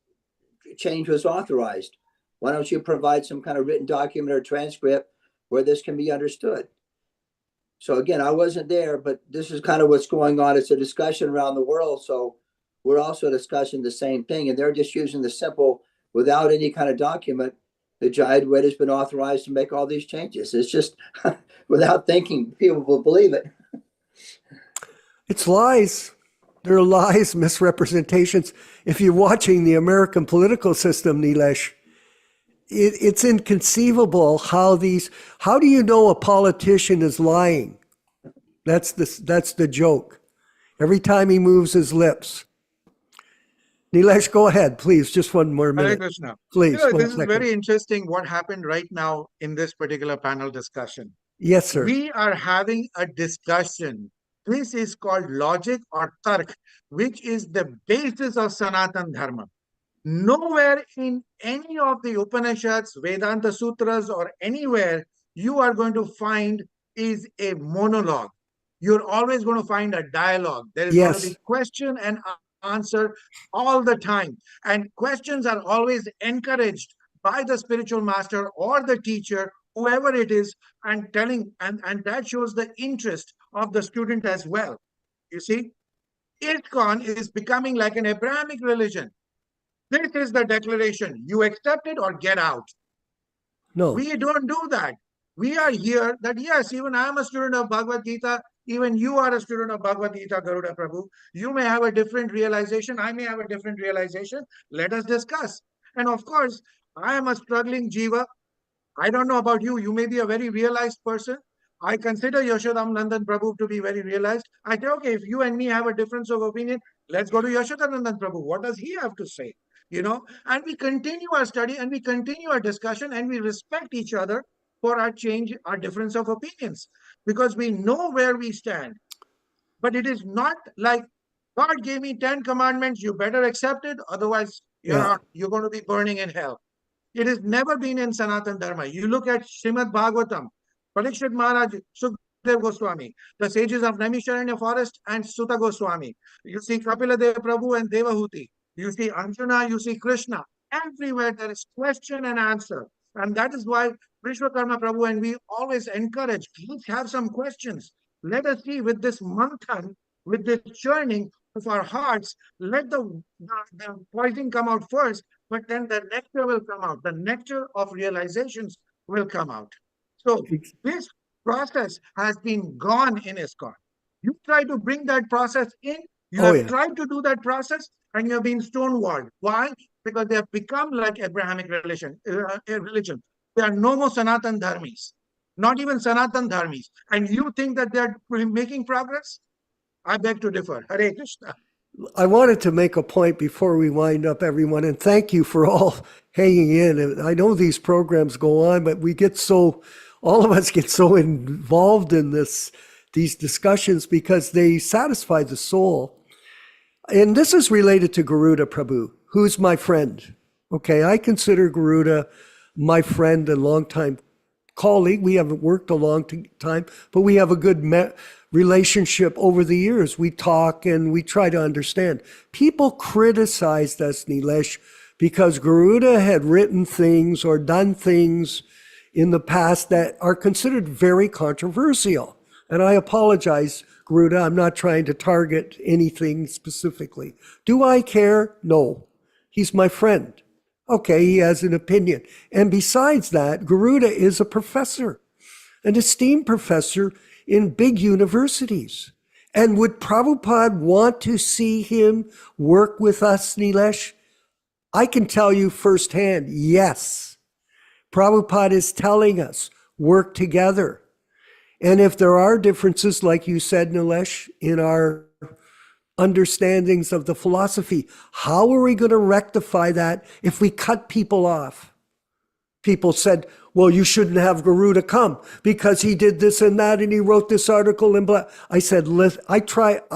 change was authorized? Why don't you provide some kind of written document or transcript where this can be understood? So again, I wasn't there, but this is kind of what's going on. It's a discussion around the world. So we're also discussing the same thing. And they're just using the simple, without any kind of document, the Jayadvaita has been authorized to make all these changes. It's just without thinking, people will believe it. It's lies. They're lies, misrepresentations. If you're watching the American political system, Nilesh, it's inconceivable how do you know a politician is lying? That's the joke. Every time he moves his lips. Nilesh, go ahead, please. Just one more minute. Hare Krishna. Please. This is very interesting what happened right now in this particular panel discussion. Yes, sir. We are having a discussion. This is called logic or tark, which is the basis of Sanatan Dharma. Nowhere in any of the Upanishads, Vedanta Sutras, or anywhere you are going to find is a monologue. You're always going to find a dialogue. There is going to be question and answer all the time. And questions are always encouraged by the spiritual master or the teacher, whoever it is, and that shows the interest of the student as well. You see, ISKCON is becoming like an Abrahamic religion. This is the declaration. You accept it or get out. No. We don't do that. We are here that, yes, even I am a student of Bhagavad Gita. Even you are a student of Bhagavad Gita, Garuda Prabhu. You may have a different realization. I may have a different realization. Let us discuss. And of course, I am a struggling jiva. I don't know about you. You may be a very realized person. I consider Yaśodā-nandana Prabhu to be very realized. I say, okay, if you and me have a difference of opinion, let's go to Yaśodā-nandana Prabhu. What does he have to say? And we continue our study and we continue our discussion and we respect each other for our difference of opinions, because we know where we stand. But it is not like God gave me 10 commandments, you better accept it, otherwise you're going to be burning in hell. It has never been in Sanatan Dharma. You look at Srimad Bhagavatam, Parikshit Maharaj, Sukdev Goswami, the sages of Naimisharanya forest and Sutta Goswami. You see Kapila Deva Prabhu and Devahuti. You see Arjuna, you see Krishna. Everywhere there is question and answer. And that is why Vishwakarma Prabhu and we always encourage, let's have some questions. Let us see with this manthan, with this churning of our hearts, let the poison come out first, but then the nectar will come out. The nectar of realizations will come out. So this process has been gone in ISKCON. You try to bring that process in, you have tried to do that process, and you have been stonewalled. Why? Because they have become like Abrahamic religion. There are no more Sanatan Dharmis, not even Sanatan Dharmis. And you think that they are making progress? I beg to differ. Hare Krishna. I wanted to make a point before we wind up, everyone, and thank you for all hanging in. I know these programs go on, but all of us get so involved in these discussions because they satisfy the soul. And this is related to Garuda Prabhu, who's my friend. Okay, I consider Garuda my friend and longtime colleague. We haven't worked a long time, but we have a good relationship over the years. We talk and we try to understand. People criticized us, Nilesh, because Garuda had written things or done things in the past that are considered very controversial. And I apologize, Garuda, I'm not trying to target anything specifically. Do I care? No. He's my friend. Okay, he has an opinion. And besides that, Garuda is a professor, an esteemed professor in big universities. And would Prabhupada want to see him work with us, Nilesh? I can tell you firsthand, yes. Prabhupada is telling us, work together. And if there are differences, like you said, Nilesh, in our understandings of the philosophy, how are we going to rectify that if we cut people off? People said, well, you shouldn't have Garuda come because he did this and that and he wrote this article and blah. I said, I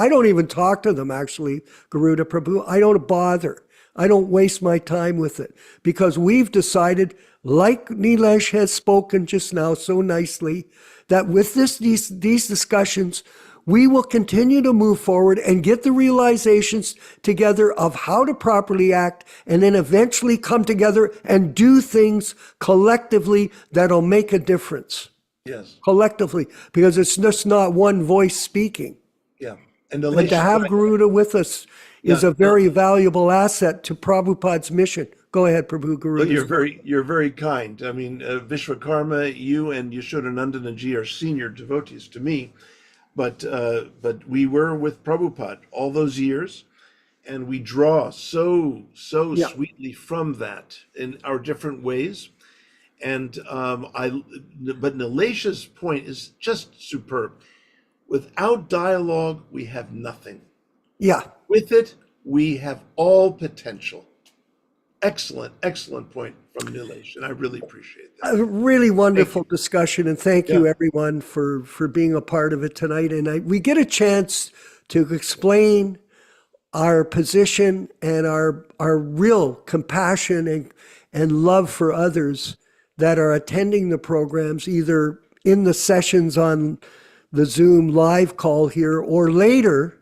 don't even talk to them actually, Garuda Prabhu. I don't bother. I don't waste my time with it because we've decided, like Nilesh has spoken just now so nicely, that with these discussions, we will continue to move forward and get the realizations together of how to properly act and then eventually come together and do things collectively that'll make a difference. Yes. Collectively, because it's just not one voice speaking. Yeah. And to have Garuda with us is a very valuable asset to Prabhupada's mission. Go ahead, Prabhu Guru. You're very kind. I mean, Vishwakarma, you and Yaśodā-nandana ji are senior devotees to me, but we were with Prabhupada all those years, and we draw so sweetly from that in our different ways. And but Nilesha's point is just superb. Without dialogue, we have nothing. Yeah. With it, we have all potential. Excellent point from Nilesh, and I really appreciate that. A really wonderful discussion, and thank you everyone for being a part of it tonight. And we get a chance to explain our position and our real compassion and love for others that are attending the programs, either in the sessions on the Zoom live call here or later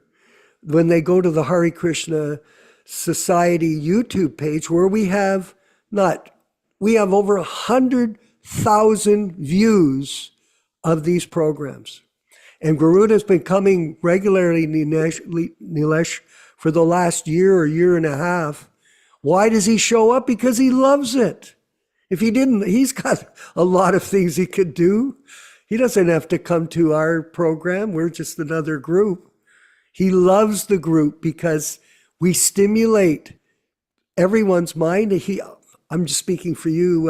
when they go to the Hare Krishna Society YouTube page, where we have over 100,000 views of these programs. And Garuda's been coming regularly, Nilesh, for the last year or year and a half. Why does he show up? Because he loves it. If he didn't, he's got a lot of things he could do. He doesn't have to come to our program. We're just another group. He loves the group because we stimulate everyone's mind. I'm just speaking for you,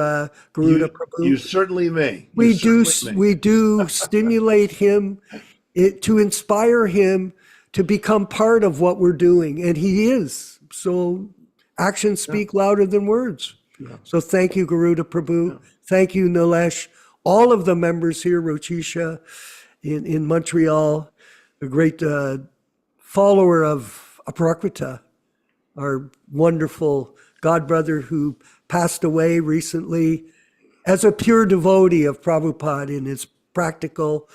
Garuda Prabhu. You certainly may. We do stimulate him to inspire him to become part of what we're doing, and he is. So actions speak louder than words. Yeah. So thank you, Garuda Prabhu. Yeah. Thank you, Nilesh. All of the members here, Rochisha in Montreal, a great follower of Aprakrita, our wonderful godbrother who passed away recently as a pure devotee of Prabhupada in his practical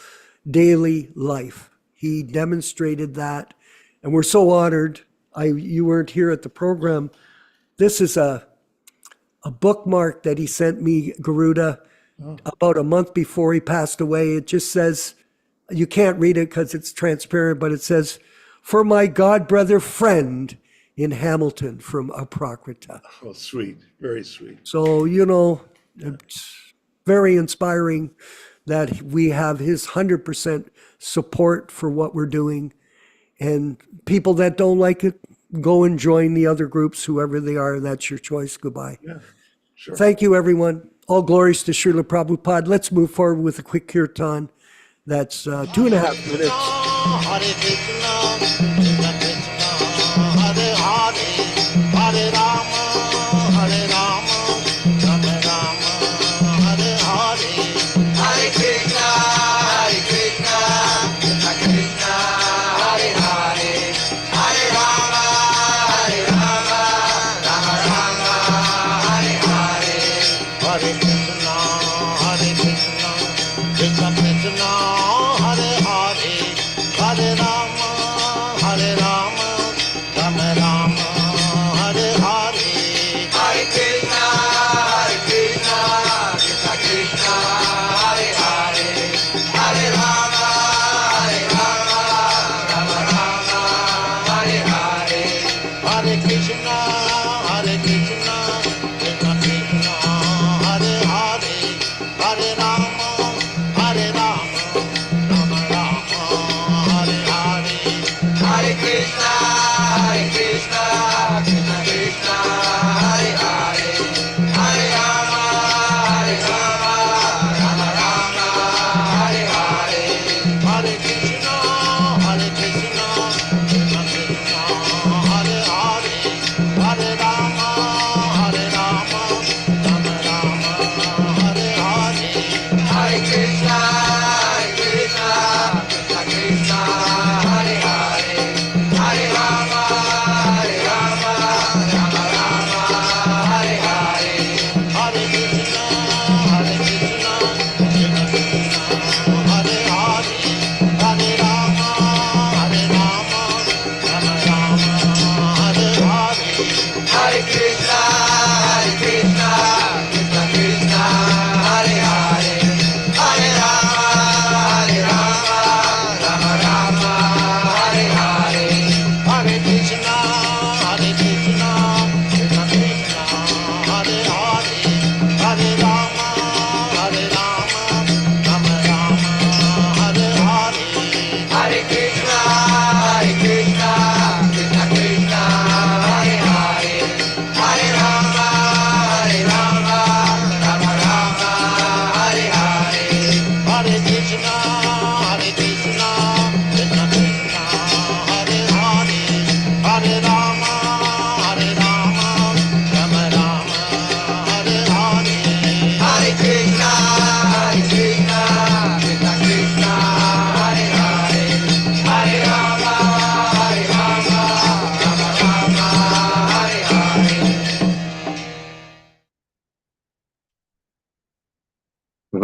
daily life. He demonstrated that, and we're so honored. You weren't here at the program. This is a bookmark that he sent me, Garuda, about a month before he passed away. It just says, you can't read it because it's transparent, but it says, "For my godbrother friend in Hamilton from Aprakrita." Oh, sweet. Very sweet. So, it's very inspiring that we have his 100% support for what we're doing. And people that don't like it, go and join the other groups, whoever they are. That's your choice. Goodbye. Yeah, sure. Thank you, everyone. All glories to Srila Prabhupada. Let's move forward with a quick kirtan. That's 2.5 minutes. Hare Krishna, Krishna Krishna, Hare Hare, Hare Rama, Hare Rama, Rama Rama, Hare Hare. Hare Krishna, Krishna Krishna, Hare Hare, Hare Rama, Rama Rama, Hare Hare. Hare Krishna, Krishna Krishna, Hare Hare, Hare Rama, Hare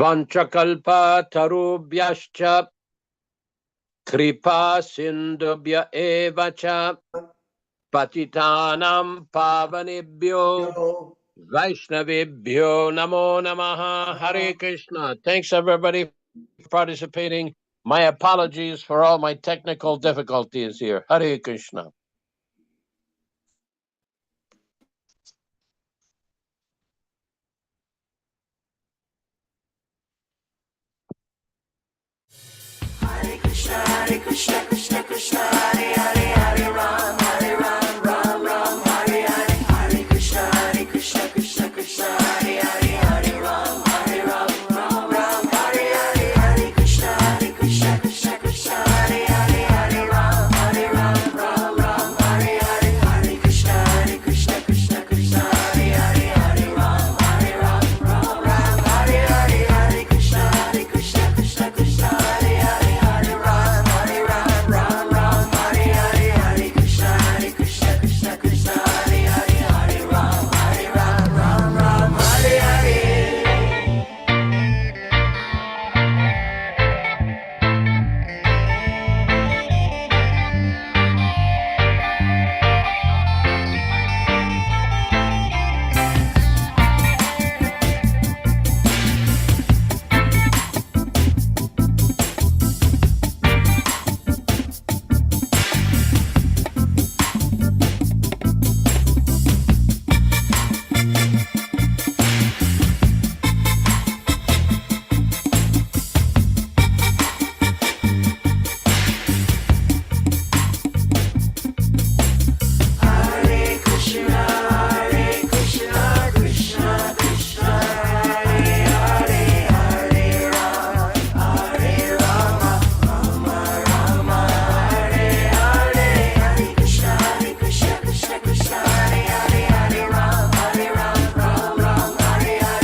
Vanchakalpa tarubhyascha kripa sindubhya evacha patitanam pavanebhyo Vaishnavibhyo namo namaha. Hare Krishna. Thanks everybody for participating. My apologies for all my technical difficulties here. Hare Krishna. Hare Krishna, Krishna Krishna, Hare Hare, Hare Ram, Ram Ram, Hare Hare. Hare Krishna, Krishna Krishna, Hare Hare, Hare Ram, Ram Hare Hare. Hare Krishna, Krishna Krishna, Hare Hare, Hare Ram, Ram Hare Hare. Hare Krishna, Krishna Krishna, Hare Hare, Hare Ram, Ram Hare Hare. Hare Krishna, Krishna Krishna, Hare Hare, Hare Ram, Ram Hare Hare. Hare Krishna, Krishna Krishna, Hare Hare, Hare Ram, Ram Hare Hare. Hare Krishna, Krishna Krishna, Hare Hare, Hare Rama, Rama Hare Hare. Hare Krishna, Krishna Hare Hare, Hare Ram, Ram Hare Hare. Hare Krishna, Krishna Hare Hare, Hare Ram, Ram Hare Hare.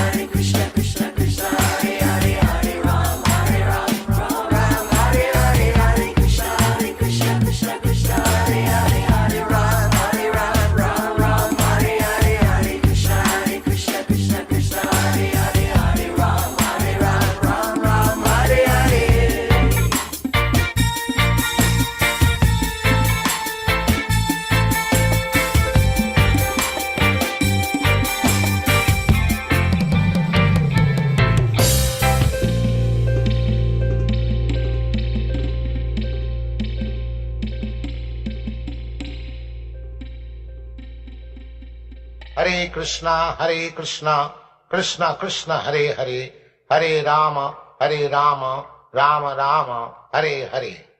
Hare Krishna, Krishna Hare Hare, Hare Ram, Ram Hare Hare. Hare Krishna, Krishna Hare Hare, Hare Ram, Ram Hare Hare. Hare Krishna, Krishna Krishna, Hare Hare, Hare Rama, Rama Rama, Hare Hare.